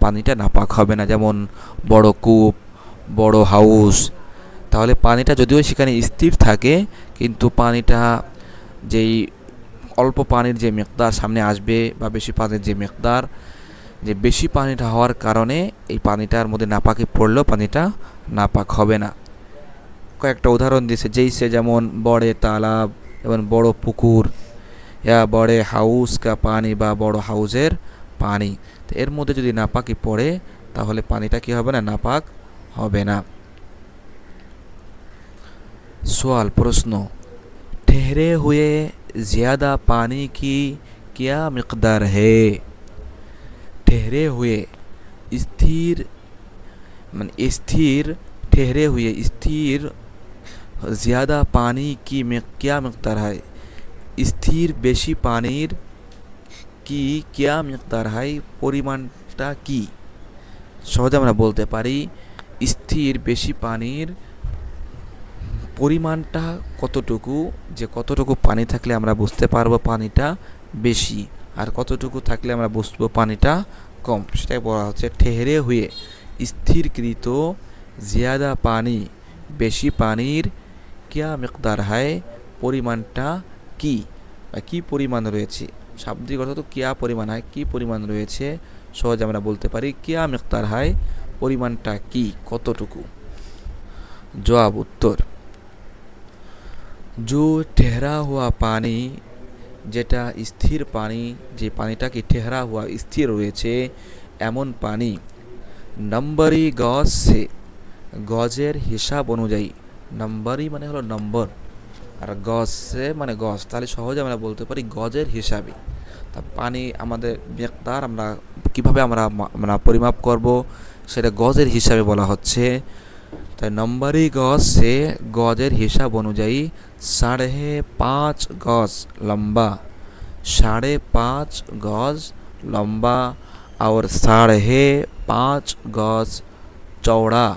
পানিটা নাপাক হবে না যেমন বড় কূপ বড় হাউস তাহলে পানিটা যদিও সেখানে স্থির থাকে কিন্তু পানিটা যেই অল্প পানির যে মিকদার সামনে আসবে বা বেশি পানির যে মিকদার যে বেশি পানিটা হওয়ার কারণে এই পানিটার মধ্যে নাপাকি পড়লেও পানিটা নাপাক হবে না কয়েকটা উদাহরণ দিয়েছে যেইসে যেমন বড় তালাব এবং বড় পুকুর ইয়া বড় হাউস কা পানি বা বড় হাউসের পানি তো এর মধ্যে যদি নাপাকি পড়ে তাহলে পানিটা কি হবে না নাপাক হবে না सवाल प्रश्न ठहरे हुए ज़्यादा पानी की क्या मिक़दार है ठहरे हुए स्थिर स्थिर ठहरे हुए स्थिर ज़्यादा पानी की क्या मिक़दार है स्थिर बेशी पानीर की क्या मिक़दार है परिमाणटा की সহজে আমরা বলতে পারি স্থির বেশি পানির পরিমাণটা কতটুকু যে কতটুকু পানি থাকলে আমরা বুঝতে পারবো পানিটা বেশি আর কতটুকু থাকলে আমরা বুঝবো পানিটা কম সেটাই বলা হচ্ছে ঠেহরে হয়ে স্থিরকৃত জিয়াদা পানি বেশি পানির কিয়া মিকদার হয় পরিমাণটা কি বা কী পরিমাণ রয়েছে শাব্দিক অর্থ তো কিয়া পরিমাণ হয় কী পরিমাণ রয়েছে সহজে আমরা বলতে পারি কিয়া মিকদার হয় পরিমাণটা কি কতটুকু জবাব উত্তর जो ठहरा हुआ पानी যেটা স্থির পানি যে পানিটা কি ঠেহরা হুয়া স্থির রয়েছে এমন পানি নম্বরি গজ সে গজের হিসাব অনুযায়ী নম্বরি মানে হলো নম্বর আর গজ সে মানে গজ তাহলে সহজে আমরা বলতে পারি গজের হিসাবে তা পানি আমাদের মিকদার আমরা কিভাবে আমরা পরিমাপ করব সেটা গজের হিসাবে বলা হচ্ছে তাই নম্বরি গজ সে গজের হিসাব অনুযায়ী 5.5 গজ লম্বা 5.5 गज लंबा और 5.5 गज चौड़ा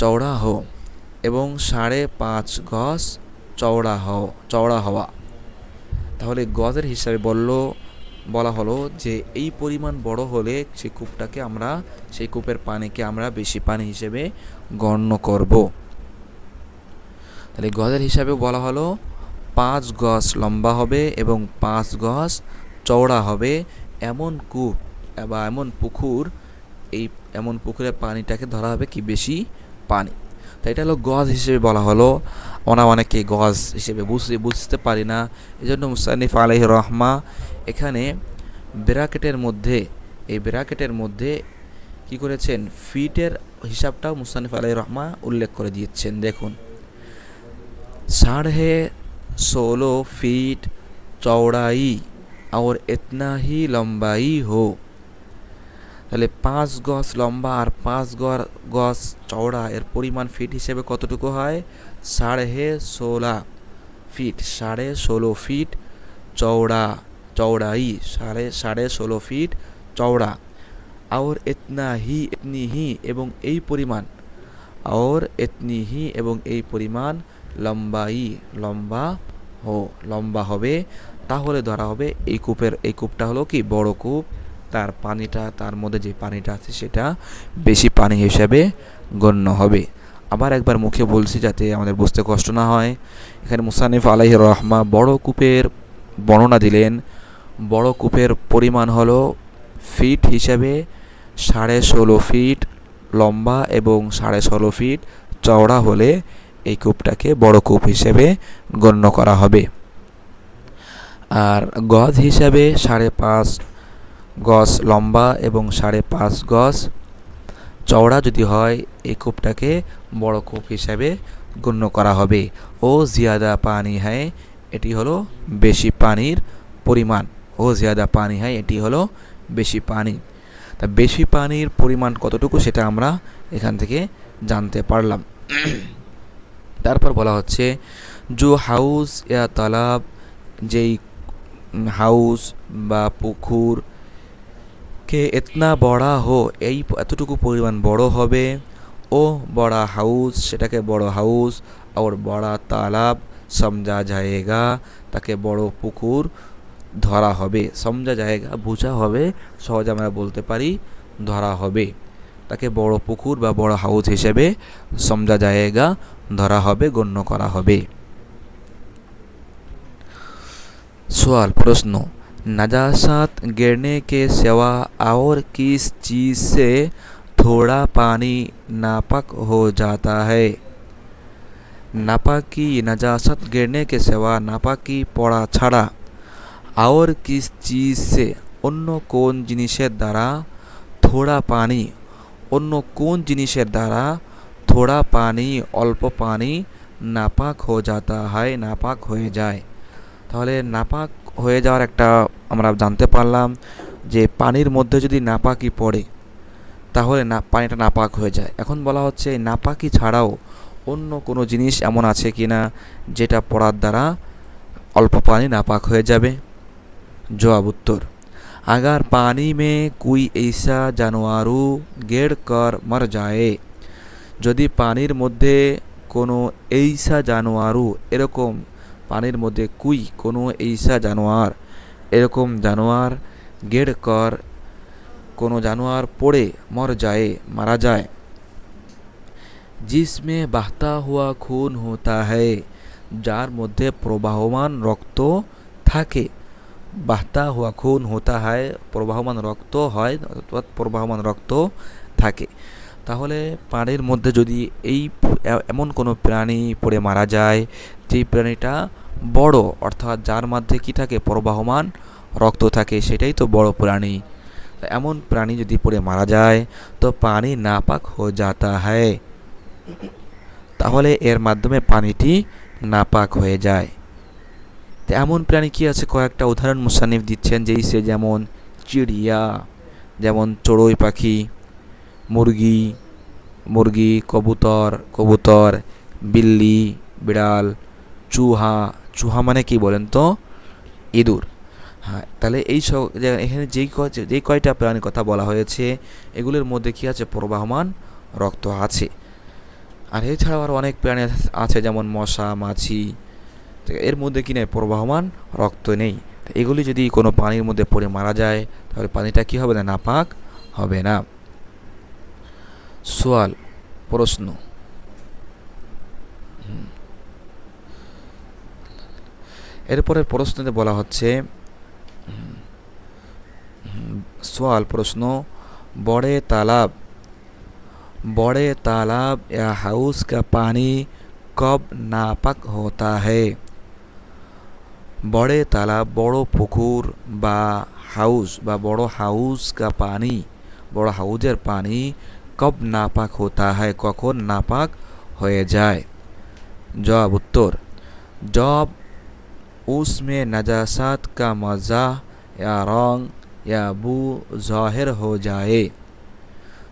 चौड़ा हो এবং 5.5 গজ চওড়া হওয়া। তাহলে গজের হিসাবে বলা হলো যে এই পরিমাণ বড় হলে সেই কূপের পানিকে আমরা বেশি পানি হিসেবে গণ্য করব। তাহলে গজের হিসাবে বলা হলো 5 গজ লম্বা হবে এবং 5 গজ চওড়া হবে এমন কূপ বা এমন পুকুরের পানিটাকে ধরা হবে কি বেশি পানি। তো এটা হলো গজ হিসেবে বলা হলো। অনেকে গজ হিসেবে বুঝতে পারি না, এজন্য মুসান্নিফ আলাইহির রহমা এখানে ব্র্যাকেটের মধ্যে কি করেছেন, ফিটের হিসাবটাও মুসান্নিফ আলাইহির রহমা উল্লেখ করে দিয়েছেন। দেখুন 16.5 फीट चौड़ाई और इतना ही लंबाई हो। তাহলে 5 গজ লম্বা আর 5 গজ চওড়া এর পরিমাণ ফিট হিসেবে কতটুকু হয়, 16.5 ফিট। 16.5 ফিট চওড়াই 16.5 ফিট চওড়া। और इतनी ही এবং এই পরিমাণ লম্বা হবে। তাহলে ধরা হবে এই কূপটা হলো কি বড় কূপ, তার মধ্যে যে পানিটা আছে সেটা বেশি পানি হিসেবে গণ্য হবে। আবার একবার মুখে বলছি যাতে আমাদের বুঝতে কষ্ট না হয়। এখানে মুসান্নিফ আলাইহির রহমা বড় কূপের বর্ণনা দিলেন। বড় কূপের পরিমাণ হলো ফিট হিসাবে 16.5 ফিট লম্বা এবং 16.5 ফিট চওড়া হলে এই কূপটাকে বড় কূপ হিসেবে গণ্য করা হবে। আর গজ হিসাবে 5.5 গজ লম্বা এবং 5.5 গজ চওড়া যদি হয় এই কূপটাকে বড় কূপ হিসেবে গণ্য করা হবে। ও জিয়াদা পানি হয়, এটি হলো বেশি পানির পরিমাণ। এটি হলো বেশি পানি। তা বেশি পানির পরিমাণ কতটুকু সেটা আমরা এখান থেকে জানতে পারলাম। তারপর বলা হচ্ছে जो हाउस या तालाब যেই হাউস বা পুকুর কে इतना बड़ा हो এই এতটুকু পরিমাণ বড় হবে। ও বড়া হাউস সেটাকে বড় হাউস আর বড়া তালাব সমঝা যায়গা তাকে বড় পুকুর ধরা হবে। সমঝা যায়গা বোঝা হবে, সহজে আমরা বলতে পারি ধরা হবে। তাকে বড় পুকুর বা বড় হাউস হিসেবে সমঝা যায়গা ধরা হবে, গণ্য করা হবে। सवाल प्रश्न नजासत गिरने के सिवा और किस चीज़ से थोड़ा पानी नापाक हो जाता है। नापाकी नजासत गिरने के सिवा नापाकी पड़ा छाड़ा और किस चीज़ से অন্য কোন জিনিসের দ্বারা থোড়া পানি थोड़ा पानी অল্প পানি নাপাক নাপাক হয়ে যায়। তাহলে নাপাক হয়ে যাওয়ার একটা আমরা জানতে পারলাম যে পানির মধ্যে যদি নাপাকি পড়ে তাহলে পানিটা নাপাক হয়ে যায়। এখন বলা হচ্ছে নাপাকি ছাড়াও অন্য কোনো জিনিস এমন আছে কিনা যেটা পড়ার দ্বারা অল্প পানি নাপাক হয়ে যাবে। জবাব उत्तर अगर पानी में कोई ऐसा जानवरू गिर कर मर जाए, যদি পানির মধ্যে কোনো এইসা জানোয়ারু এরকম পানির মধ্যে কোনো এইসা জানোয়ার এরকম জানোয়ার গেড় কর কোনো জানোয়ার পড়ে মারা যায় जिसमें बहता हुआ खून होता है যার মধ্যে প্রবাহমান রক্ত থাকে। बहता हुआ खून होता है প্রবাহমান রক্ত হয় অর্থাৎ প্রবাহমান রক্ত থাকে। তাহলে পানির মধ্যে যদি এমন কোনো প্রাণী পড়ে মারা যায় যেই প্রাণীটা বড় অর্থাৎ যার মধ্যে কি থাকে প্রবাহমান রক্ত থাকে সেটাই তো বড় প্রাণী। এমন প্রাণী যদি পড়ে মারা যায় তো পানি নাপাক হয়ে যাতা হয়, তাহলে এর মাধ্যমে পানিটি নাপাক হয়ে যায়। তো এমন প্রাণী কি আছে কয়েকটা উদাহরণ মুসান্নিফ দিচ্ছেন যেমন চিড়িয়া, যেমন চড়ুই পাখি, মুরগি, কবুতর, বিল্লি, বিড়াল, চুহা মানে কি বলেন তো? ইঁদুর। হ্যাঁ, তাহলে এই সব এখানে যেই কয়টা প্রাণীর কথা বলা হয়েছে এগুলোর মধ্যে কি আছে, প্রবাহমান রক্ত আছে। আর এছাড়াও আরও অনেক প্রাণী আছে যেমন মশা, মাছি, এর মধ্যে কি নেই, প্রবাহমান রক্ত নেই। এগুলি যদি কোনো পানির মধ্যে পড়ে মারা যায় তাহলে পানিটা কি হবে না, নাপাক হবে না। সোয়াল, প্রশ্ন। এরপরের প্রশ্নতে বলা হচ্ছে, সোয়াল প্রশ্ন, बड़े तालाब या हाउस का पानी कब नापाक होता है? बड़े तालाब, बड़ो पुकुर বা হাউস বা বড় হাউস का पानी, বড় হাউজের পানি কব নাপাক होता है, কখন নাপাক হয়ে যায়? জবাব, উত্তর, जब उसमें नजासत का मज़ा या रंग या बू ज़ाहिर हो जाए।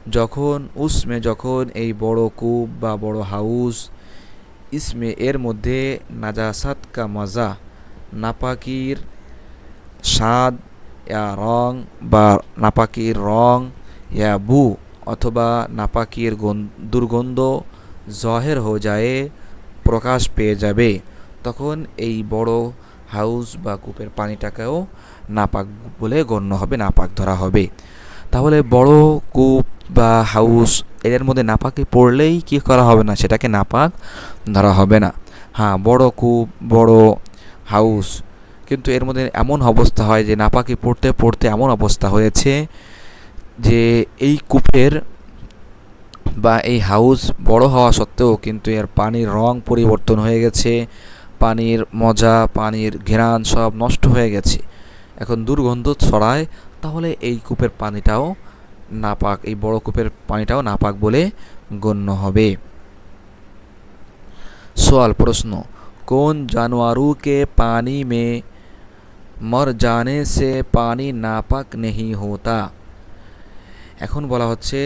যখন উসমে, যখন এই বড় কূপ বা বড় হাউস, ইসমে এর মধ্যে, নাজাসাত কা মজা নাপাকির স্বাদ, ইয়া রং বা নাপাকির রং, ইয়া বু অথবা নাপাকির দুর্গন্ধ, জহের হো যায় প্রকাশ পেয়ে যাবে, তখন এই বড় হাউস বা কূপের পানিটাকেও নাপাক বলে গণ্য হবে, নাপাক ধরা হবে। তাহলে বড় কূপ বা হাউস এর মধ্যে নাপাকি পড়লেই কি করা হবে না, সেটাকে নাপাক ধরা হবে না। হ্যাঁ, বড় কূপ, বড় হাউস, কিন্তু এর মধ্যে এমন অবস্থা হয় যে নাপাকি পড়তে পড়তে এমন অবস্থা হয়েছে যে এই কূপের বা এই হাউস বড় হওয়া সত্ত্বেও কিন্তু এর পানির রং পরিবর্তন হয়ে গেছে, পানির মজা, পানির ঘ্রাণ সব নষ্ট হয়ে গেছে, এখন দুর্গন্ধ ছড়ায়, তাহলে এই কূপের পানিটাও নাপাক, এই বড় কূপের পানিটাও নাপাক বলে গণ্য হবে। सवाल, प्रश्न, कौन जानवरों के पानी में मर जाने से पानी नापाक नहीं होता? এখন বলা হচ্ছে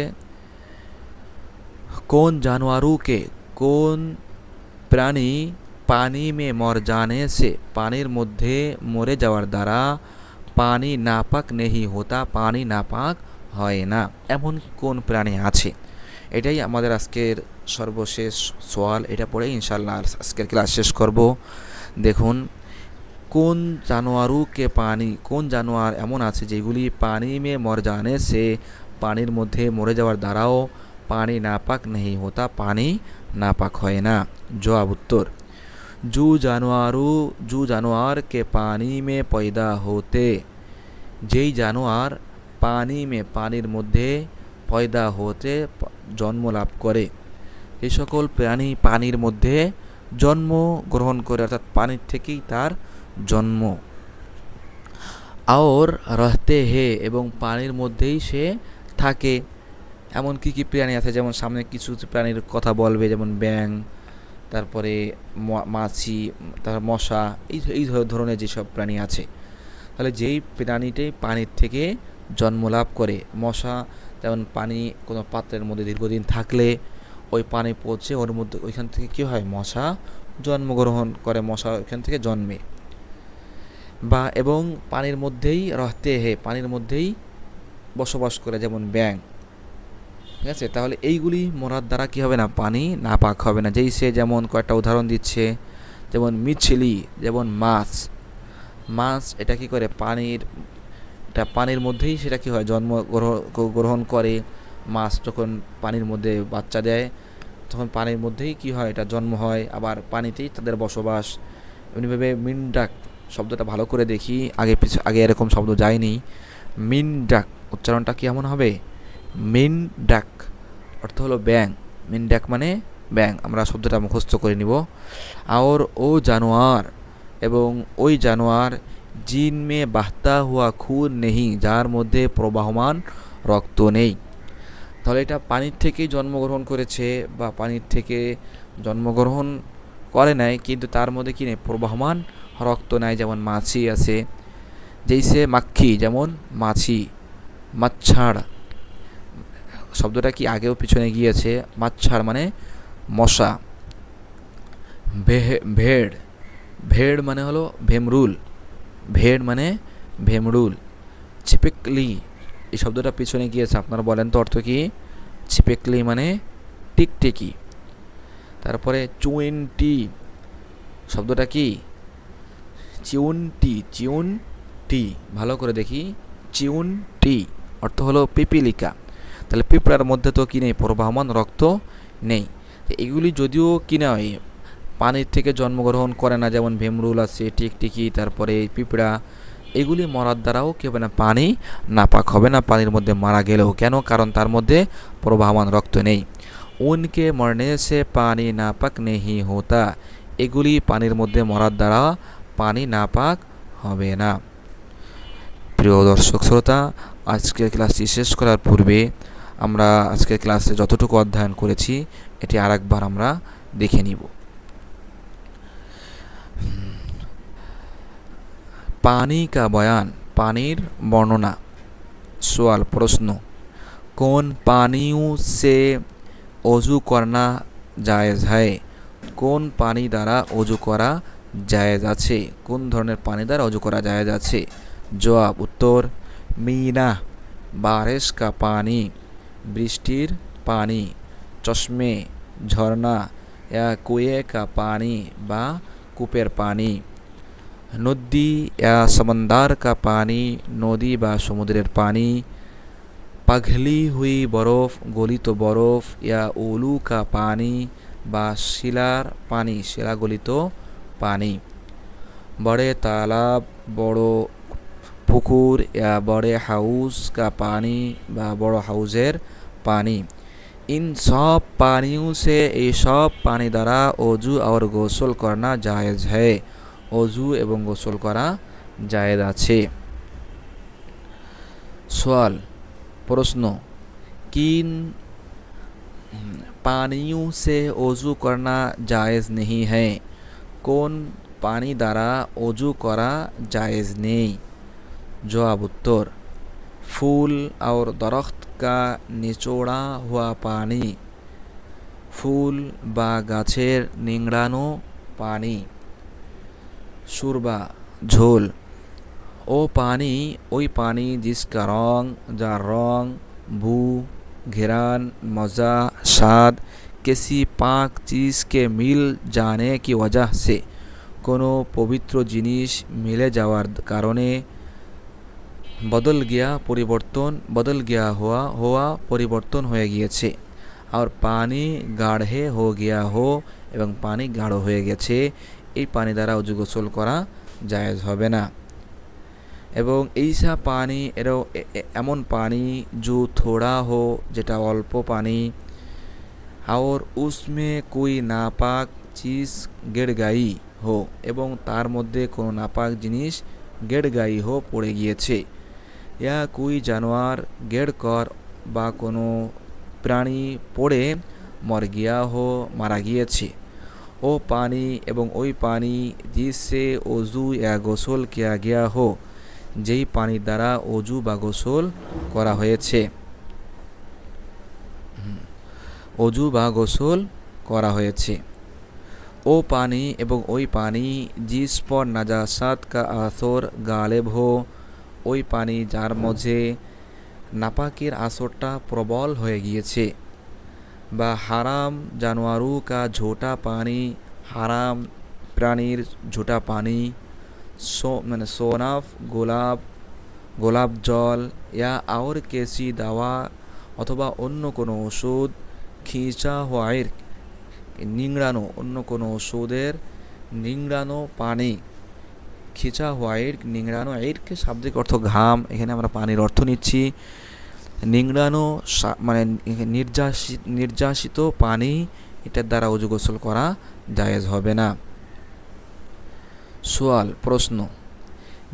কোন জানোয়ারুকে, কোন প্রাণী পানি মে মর জানে সে, পানির মধ্যে মরে যাওয়ার দ্বারা পানি নাপাক নেহি হোতা, পানি নাপাক হয় না, এমন কোন প্রাণী আছে? এটাই আমাদের আজকের সর্বশেষ সওয়াল। এটা পড়ে ইনশাআল্লাহ আজকের ক্লাস শেষ করব। দেখুন, কোন জানোয়ারুকে পানি, কোন জানোয়ার এমন আছে যেগুলি পানি মে মর জানে সে, পানির মধ্যে মরে যাওয়ার দ্বারাও পানি নাপাক নেহি হোতা, পানি নাপাক হয় না। জবাব, উত্তর, জু জানোয়ার কে পানি মে পয়দা হতে, যেই জানোয়ার পানি মে, পানির মধ্যে, পয়দা হতে জন্ম লাভ করে, এই সকল প্রাণী পানির মধ্যে জন্ম গ্রহণ করে, অর্থাৎ পানির থেকেই তার জন্ম। আর রহতে হে, এবং পানির মধ্যেই সে থাকে। এমন কি কি প্রাণী আছে, যেমন সামনে কিছু প্রাণীর কথা বলবে, যেমন ব্যাঙ, তারপরে মাছি, তারপর মশা, এই ধরনের যেসব প্রাণী আছে। তাহলে যেই প্রাণীটাই পানির থেকে জন্ম লাভ করে, মশা যেমন পানি কোনো পাত্রের মধ্যে দীর্ঘদিন থাকলে ওই পানি পচে ওর মধ্যে, ওইখান থেকে কী হয়, মশা জন্মগ্রহণ করে, মশা ওইখান থেকে জন্মে। বা এবং পানির মধ্যেই রহতে হে, পানির মধ্যেই বসবাস করে, যেমন ব্যাঙ। ঠিক আছে, তাহলে এইগুলি মরার দ্বারা কী হবে না, পানি নাপাক হবে না। যেই সে যেমন কয়েকটা উদাহরণ দিচ্ছে, যেমন মিছলি, যেমন মাছ, এটা কী করে, পানির মধ্যেই সেটা কী হয়, জন্ম গ্রহণ করে। মাছ যখন পানির মধ্যে বাচ্চা দেয় তখন পানির মধ্যেই কী হয়, এটা জন্ম হয়, আবার পানিতেই তাদের বসবাস। এমনিভাবে মিনডাক শব্দটা ভালো করে দেখি, আগে এরকম শব্দ যায়নি। মিনডাক উচ্চারণটা কি এমন হবে, মিনডাক অর্থ হলো ব্যাঙ, মিনডাক মানে ব্যাঙ। আমরা শব্দটা মুখস্থ করে নিব। আর ও জানোয়ার, এবং ওই জানোয়ার, জিন মে বাহতা হুয়া খুন নেহি, যার মধ্যে প্রবাহমান রক্ত নেই। তাহলে এটা পানির থেকেই জন্মগ্রহণ করেছে বা পানির থেকে জন্মগ্রহণ করে নাই, কিন্তু তার মধ্যে কি নেই, প্রবাহমান রক্ত নাই। যেমন মাছি আছে, যেইসে মাক্ষি, যেমন মাছি। মাচ্ছাড় শব্দটা কি আগেও পিছনে গিয়েছে, মাচ্ছাড় মানে মশা। ভেড় মানে হলো ভেমরুল, ভেড় মানে ভেমরুল। চিপেকলি এই শব্দটা পিছনে গিয়েছে, আপনারা বলেন তো অর্থ কি? চিপেকলি মানে টিকটিকি। তারপরে চুয়েন্টি শব্দটা কি? চিউনটি। ভালো করে দেখি, চিউনটি অর্থ হলো পিপিলিকা। তাহলে পিঁপড়ার মধ্যে তো কি নেই? প্রবাহমান রক্ত নেই। এগুলি যদিও কি নয়, পানির থেকে জন্মগ্রহণ করে না, যেমন ভীমরুল আছে, টিকটিকি, তারপরে পিঁপড়া, এগুলি মরার দ্বারাও কি হবে না? পানি নাপাক হবে না পানির মধ্যে মারা গেলেও। কেন? কারণ তার মধ্যে প্রবাহমান রক্ত নেই। উনকে মরনে সে পানি নাপাক নেহি হোতা, এগুলি পানির মধ্যে মরার দ্বারা পানি নাপাক হবে না। প্রিয় দর্শক শ্রোতা, আজকের ক্লাসটি শেষ করার পূর্বে আমরা আজকের ক্লাসে যতটুকু অধ্যয়ন করেছি এটি আরেকবার আমরা দেখে নিব। पानी का बयान, पानीर वर्णना। सवाल प्रश्न, कौन पानियों से অজু करना जायज़ है? কোন পানি দ্বারা অজু করা জায়েজ আছে? কোন ধরনের পানি দ্বারা অজু করা জায়েজ আছে? জবাব উত্তর, মিনা বারিশ কা পানি, বৃষ্টির পানি, চশমে ঝর্ণা या কুয়ে কা পানি বা কূপের পানি, নদী या समंदर का पानी, নদী বা সমুদ্রের পানি, পাগলি হুই বরফ, গলিত বরফ, या উলু কা পানি বা শিলার পানি, শিলা গলিত পানি, বড়ে তালাব, বড় পুকুর, या বড়ে হাউস का पानी বা বড় হাউজের পানি। इन सब पानियों से ये सब पानी द्वारा অজু और গোসল करना जायज़ है, অজু এবং গোসল করা জায়েজ আছে। सवाल प्रश्न, किन पानियों से অজু करना जायज़ नहीं है? কোন পানি দ্বারা অজু করা জায়েজ নেই? जवाब उत्तर, फूल और दरख्त का निचोड़ा हुआ पानी, फूल বা গাছের নিংড়ানো পানি। शुरबा झोल, ओ पानी ওই পানি जिसका रंग, যার রং, बू घिरान, मज़ा, स्वाद किसी पाक चीज़ के मिल जाने की वजह से, কোনো পবিত্র জিনিস মিলে যাওয়ার কারণে, বদল গিয়া পরিবর্তন, বদল গিয়া হওয়া পরিবর্তন হয়ে গিয়েছে, আর পানি গাঢ়ে হো গিয়া হো, এবং পানি গাঢ় হয়ে গেছে, এই পানি দ্বারা অজু গোসল করা জায়েজ হবে না। এবং এইসা পানি এরও এমন পানি जो थोड़ा हो, যেটা অল্প পানি, और उसमें कोई नापाक चीज़ गिर गई हो, এবং তার মধ্যে কোনো নাপাক জিনিস গেড় গাই হো, পড়ে গিয়েছে, या कोई जानवर गिर कर বা কোনো প্রাণী পড়ে মর গিয়া হো, মারা গিয়েছে, ও পানি এবং ওই পানি जिससे অজু या গোসল কিয়া গিয়া হো, যেই পানির দ্বারা অজু বা গোসল করা হয়েছে, অজু বা গোসল করা হয়েছে, ও পানি এবং ওই পানি जिस पर नजासत का আসর গালেব হো, ওই পানি যার মধ্যে নাপাকের আসরটা প্রবল হয়ে গিয়েছে, বা হারাম জানোয়ারু কা ঝোটা পানি, হারাম প্রাণীর ঝোটা পানি, মানে সোনাফ গোলাপ জল, या और কেসি দাওয়া, অথবা অন্য কোনো ওষুধ, খিঁচা হোয়াইর নিংড়ানো, অন্য কোনো ওষুধের নিংড়ানো পানি, খিঁচা হোয়াইর নিংড়ানো, এরকে শাব্দিক অর্থ ঘাম, এখানে আমরা পানির অর্থ নিচ্ছি। নিংড়ানো মানে নির্যাসিত পানি, এটার দ্বারা অজু গোসল করা জায়েজ হবে না। सवाल प्रश्न,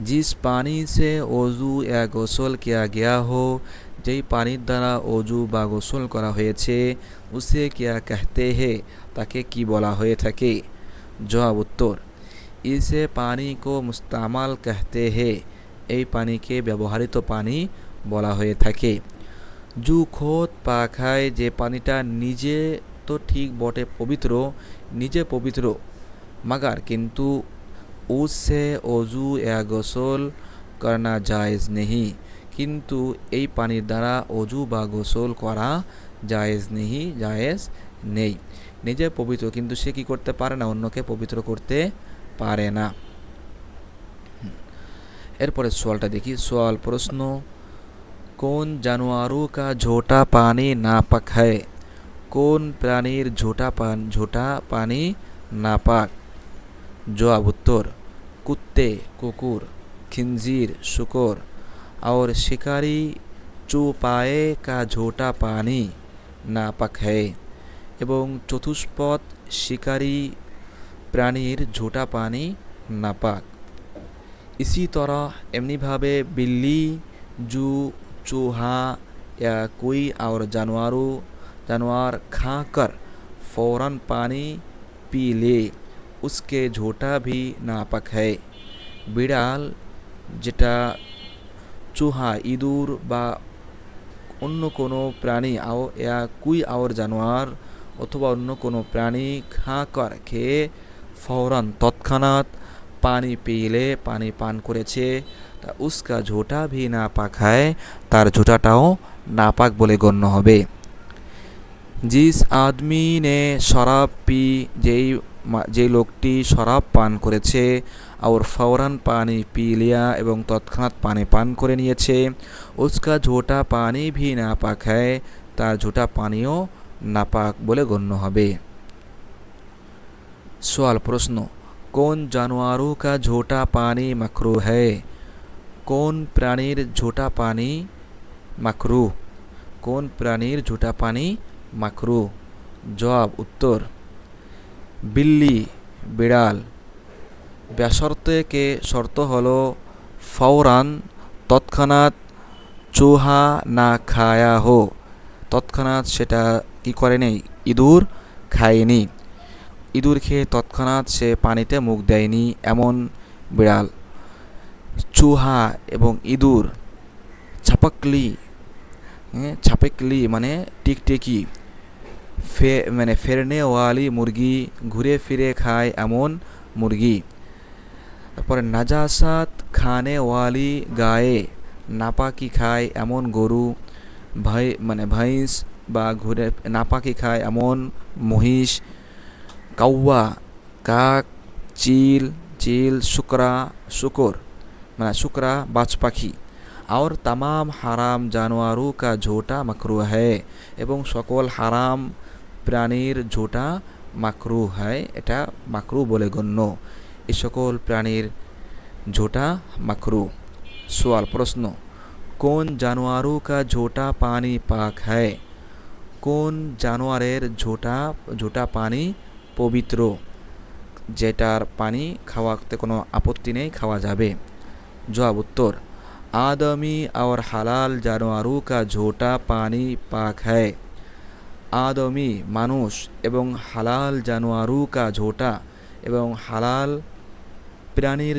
जिस पानी से অজু या গোসল किया गया हो, যেই পানির দ্বারা অজু বা গোসল করা হয়েছে, উসে কিয়া कहते हैं, তাকে কি বলা হয়ে থাকে? জবাব উত্তর, ইসে পানি কো মুস্তামাল कहते हैं, এই পানিকে ব্যবহৃত পানি বলা হয়ে থাকে। জু খোদ পাখায়, যে পানিটা নিজে তো ঠিক বটে পবিত্র, নিজে পবিত্র, মাগার কিন্তু उससे वजू या গোসল करना जायज़ नहीं, কিন্তু এই পানির দ্বারা অজু বা গোসল করা জায়েজ নেই। নিজে পবিত্র কিন্তু সে কি করতে পারে না, অন্যকে পবিত্র করতে পারে না। এরপরে সওয়ালটা দেখি। সওয়াল প্রশ্ন, কোন জানোয়ারোं का झूठा पानी नापाक है? কোন প্রাণীর ঝোঁটা পানি নাপাক? জবাব उत्तर, कुत्ते कुकुर, खिंजीर शुकर और शिकारी चौपाए का झूठा पानी नापाक है। এবং চতুষ্পদ শিকারী প্রাণীর ঝোঁটা পানি নাপাক। इसी तरह एमनी भावे बिल्ली, जू, चूहा या कोई और जानवर खाकर फ़ौरन पानी पी ले, उसके झोटा भी नापाक है। बिड़ाल जेटा चूहा इঁদুর বা অন্য কোনো প্রাণী या कोई और जानवर অথবা অন্য কোনো প্রাণী খাकर খেয়ে ফৌরান তৎক্ষণাৎ পানি পিলে পানি পান করেছে, তা উসকা ঝোঁটা ভি নাপাক হয়, তার ঝোঁটাটাও নাপাক বলে গণ্য হবে। जिस आदमी ने शराब पी, যেই লোকটি শরাব পান করেছে, और फौरन पानी पी लिया এবং তৎক্ষণাৎ পানি পান করে নিয়েছে, उसका झोटा पानी भी नापाक है, তার ঝোঁটা পানিও নাপাক বলে গণ্য হবে। सवाल प्रश्न, कौन जानवरों का झोटा पानी मकरूह है? कौन प्राणीर झोटा पानी मकरूह? कौन प्राणीर झोटा पानी मकरूह? जवाब उत्तर, बिल्ली बिड़ाल। ব্যাশর্তে কে শর্ত হলো ফৌরান তৎক্ষণাৎ, চুহা না খায়া হো, তৎক্ষণাৎ সেটা কি করে নেই, ইঁদুর খায়নি, ইঁদুর খেয়ে তৎক্ষণাৎ সে পানিতে মুখ দেয়নি এমন বিড়াল। চুহা এবং ইঁদুর, ছাপেকলি মানে টিকটিকি, মানে ফেরনেওয়ালি মুরগি, ঘুরে ফিরে খায় এমন মুরগি। তারপরে নাজাসাত খানেওয়ালি গায়ে, নাপাকি খায় এমন গরু, মানে ভৈঁস বা ঘুরে নাপাকি খায় এমন মহিষ। কাউয়া কাক, চিল শুকর মানে শুকরা বাজ পাখি। और तमाम হারাম জানোয়ারোं का झोटा मकरूह है, এবং সকল হারাম প্রাণীর ঝোঁটা মাকরুহ হয়, এটা মাকরুহ বলে গণ্য। এই সকল প্রাণীর ঝোঁটা মাকরুহ। सवाल प्रश्न, कौन जानवरों का झोटा पानी पाक है? কোন জানোয়ারের ঝোঁটা পানি পবিত্র, যেটার পানি খাওয়াতে কোনো আপত্তি নেই, খাওয়া যাবে? জবাব उत्तर, आदमी और हलाल जानवरों का झोटा पानी पाक है। आदमी মানুষ এবং হালাল জানোয়ারু কা ঝোঁটা এবং হালাল প্রাণীর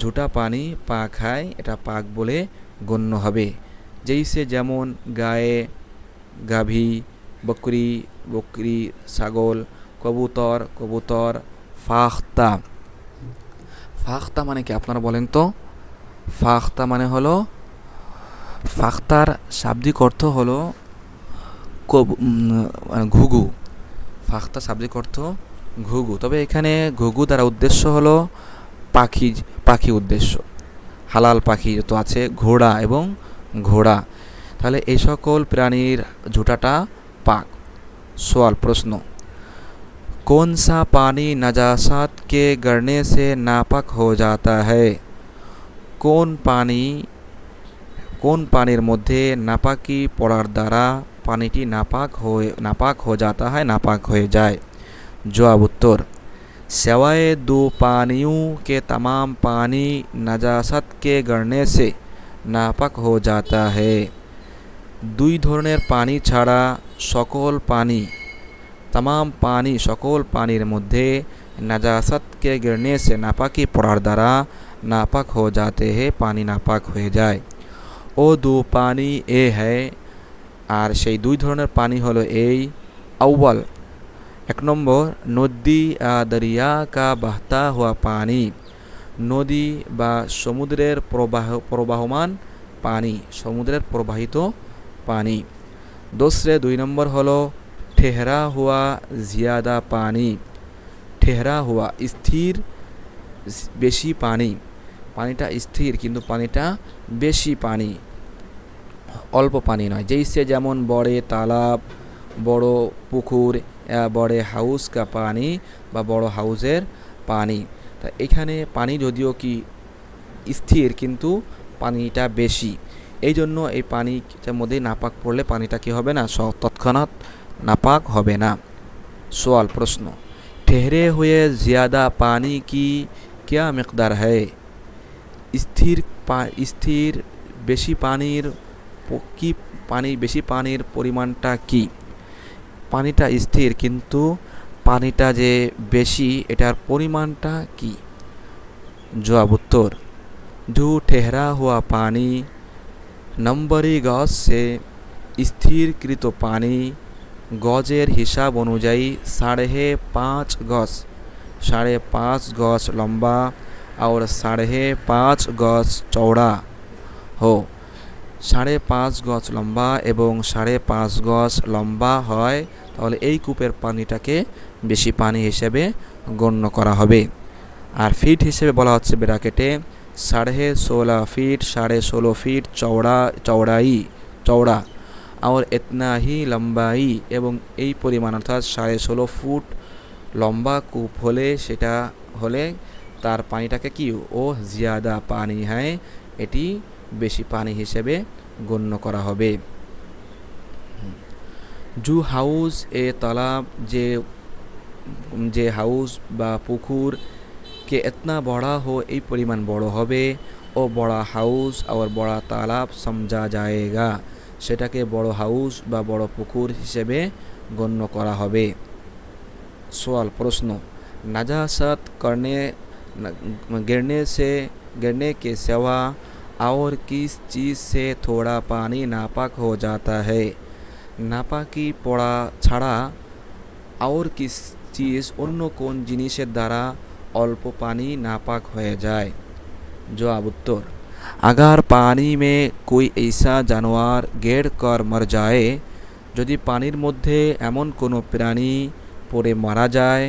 ঝোঁটা পানি পাক হয়, এটা পাক বলে গণ্য হবে। যেইসে যেমন গায়ে, গাভী, বকরি, ছাগল, কবুতর, ফাখতা মানে কি আপনারা বলেন তো? ফাখতা মানে হলো, ফাখতার শাব্দিক অর্থ হলো ঘুঘু। ফাখতা শাব্দিক অর্থ ঘুঘু, তবে এখানে ঘুঘু দ্বারা উদ্দেশ্য হলো পাখি উদ্দেশ্য, হালাল পাখি যত আছে, ঘোড়া। তাহলে এই সকল প্রাণীর ঝোঁটাটা পাক। सवाल प्रश्न, कौन सा पानी नजासात के गिरने से नापाक हो जाता है? কোন পানির মধ্যে নাপাকি পড়ার দ্বারা পানিটি নাপাক হয়ে যায়? जवाब उत्तर, सिवाय दो पानियों के तमाम पानी नजासत के गिरने से नापाक हो जाता है। দুই ধরনের পানি ছাড়া সকল পানি, तमाम पानी সকল পানির মধ্যে नजासत के गिरने से नापाकी পড়ার দ্বারা नापाक हो जाते हैं, पानी नापाक হয়ে যায়। ও দু পানি এ है, আর সেই দুই ধরনের পানি হলো এই। আউয়াল, এক নম্বর, নদী দরিয়া কা বাহতা হুয়া পানি, নদী বা সমুদ্রের প্রবাহমান পানি, সমুদ্রের প্রবাহিত পানি। दूसरे 2 নম্বর হলো ठहरा हुआ ज़्यादा पानी, ठहरा हुआ স্থির বেশি পানি, পানিটা স্থির কিন্তু পানিটা বেশি পানি, অল্প পানি নয়। जैसे যেমন বড়ে তালাব, বড় পুকুর, বড়ে হাউস কা পানি বা বড় হাউসের পানি। তা এখানে পানি যদিও কি স্থির কিন্তু পানিটা বেশি, এই জন্য এই পানিটার মধ্যে নাপাক পড়লে পানিটা কি হবে না, তৎক্ষণাৎ নাপাক হবে না। সওয়াল প্রশ্ন, ठहरे हुए ज़्यादा पानी की क्या मिक़दार है, স্থির বেশি পানির কি বেশি পানির পরিমাণটা কি? পানিটা স্থির কিন্তু পানিটা যে বেশি এটার পরিমাণটা কি? জবাব উত্তর, जो ठहरा हुआ पानी नंबरी गज से স্থিরকৃত পানি গজের হিসাব অনুযায়ী 5.5 গজ, 5.5 গজ লম্বা और 5.5 গজ চওড়া हो, 5.5 গজ লম্বা এবং 5.5 গজ লম্বা হয়, তাহলে এই কূপের পানিটাকে বেশি পানি হিসেবে গণ্য করা হবে। আর ফিট হিসেবে বলা হচ্ছে ব্র্যাকেটে 16.5 फीट, 16.5 फीट चौड़ा और इतना ही लंबाई, এবং এই পরিমাণ অর্থাৎ 16.5 ফুট লম্বা কূপ হলে সেটা হলে তার পানিটাকে কি ও ज़्यादा পানি হয়, এটি বেশি পানি হিসেবে গণ্য করা হবে। जो हाउस ए तालाब যে হাউস বা পুকুর के इतना बड़ा हो এই পরিমাণ বড় হবে, ও বড়া হাউস আর বড়া তালাব समझा जाएगा, সেটাকে বড় হাউস বা বড় পুকুর হিসেবে গণ্য করা হবে। सवाल प्रश्न, नजासत गिरने के सिवा और किस चीज़ से थोड़ा पानी नापाक हो जाता है, नापाकी पड़ा छाड़ा और किस चीज़ অন্য কোন জিনিসের দ্বারা अल्प पानी नापाक हो जाए? जवाब उत्तर, अगर पानी में कोई ऐसा जानवर गिर कर मर जाए, यदि पानीर मध्य एमन कोनो प्राणी पड़े मारा जाए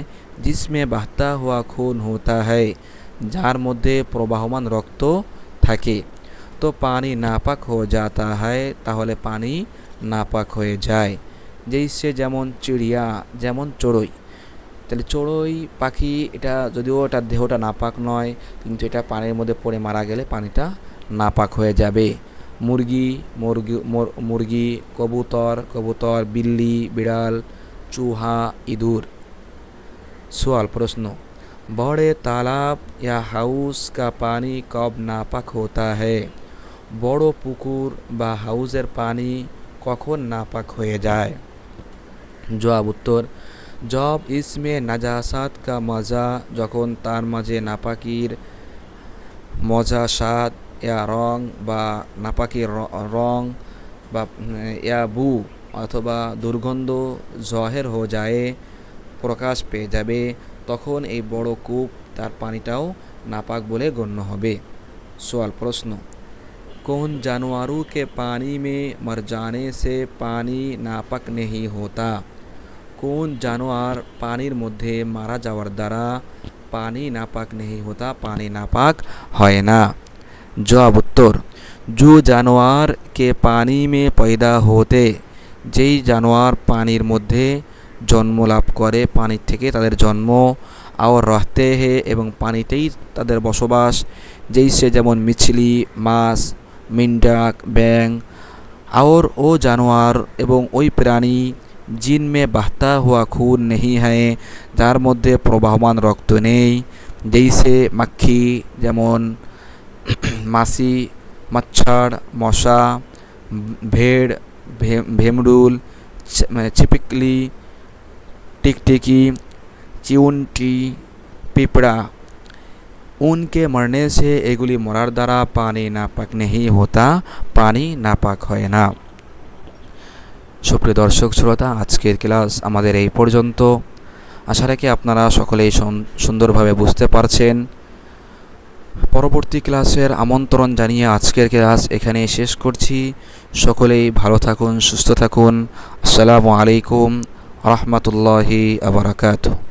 जिसमें बहता हुआ खून होता है, जार मध्य प्रवाहमान रक्त থাকে, तो पानी नापाक हो जाता है, ताहले पानी नापाक हो जाए। जैसे যেমন চিড়িয়া, যেমন চড়ুই, তাহলে চড়ুই পাখি এটা যদিও এটার দেহটা নাপাক নয় কিন্তু এটা পানির মধ্যে পড়ে মারা গেলে পানিটা নাপাক হয়ে যাবে। মুরগি, কবুতর, बिल्ली, बिड़ाल, चूहा, इঁদুর। सवाल प्रश्न, बड़े तालाब या हाउस का पानी कब नापाक होता है, বড় পুকুর বা হাউসের পানি কখন নাপাক হয়ে যায়? জবাব উত্তর, जब इसमें नजासात का मज़ा, যখন তার মাঝে নাপাকির মজা, স্বাদ, या রং বা নাপাকির রং বা या বু অথবা দুর্গন্ধ জহের হয়ে যায়, প্রকাশ পেয়ে যাবে, তখন এই বড় কূপ তার পানিটাও নাপাক বলে গণ্য হবে। सवाल प्रश्न, कौन जानवरों के पानी में मर जाने से पानी नापाक नहीं होता, কোন জানোয়ার পানির মধ্যে মারা যাওয়ার দ্বারা পানি নাপাক नहीं होता, পানি নাপাক হয় না? जवाब उत्तर, जो जानवर के पानी में पैदा होते, যেই জানোয়ার পানির মধ্যে জন্ম লাভ করে, পানির থেকে তাদের জন্ম, और रहते हैं এবং পানিতেই তাদের বসবাস, जैसे যেমন মিছলি, মাছ, মেন্ঢক, ব্যাং, और ও জানোয়ার এবং ওই প্রাণী जिनमें बहता हुआ खून नहीं है, যার মধ্যে প্রবাহমান রক্ত নেই, जैसे मक्खी যেমন মাছি, मच्छर মশা, भेड़ भेमरुल, छिपकली, टिकटिकी, चिउंटी, पिपड़ा, उनके मरने से एगुली मरार द्वारा पानी नापाक नहीं होता, पानी नापाक হয় না। সুপ্রিয় দর্শক শ্রোতা, আজকের ক্লাস আমাদের এই পর্যন্ত। আশা রাখি আপনারা সকলেই সুন্দরভাবে বুঝতে পারছেন। পরবর্তী ক্লাসের আমন্ত্রণ জানিয়ে আজকের ক্লাস এখানেই শেষ করছি। সকলেই ভালো থাকুন, সুস্থ থাকুন। আসসালামু আলাইকুম রাহমাতুল্লাহি ওয়া বারাকাতুহু।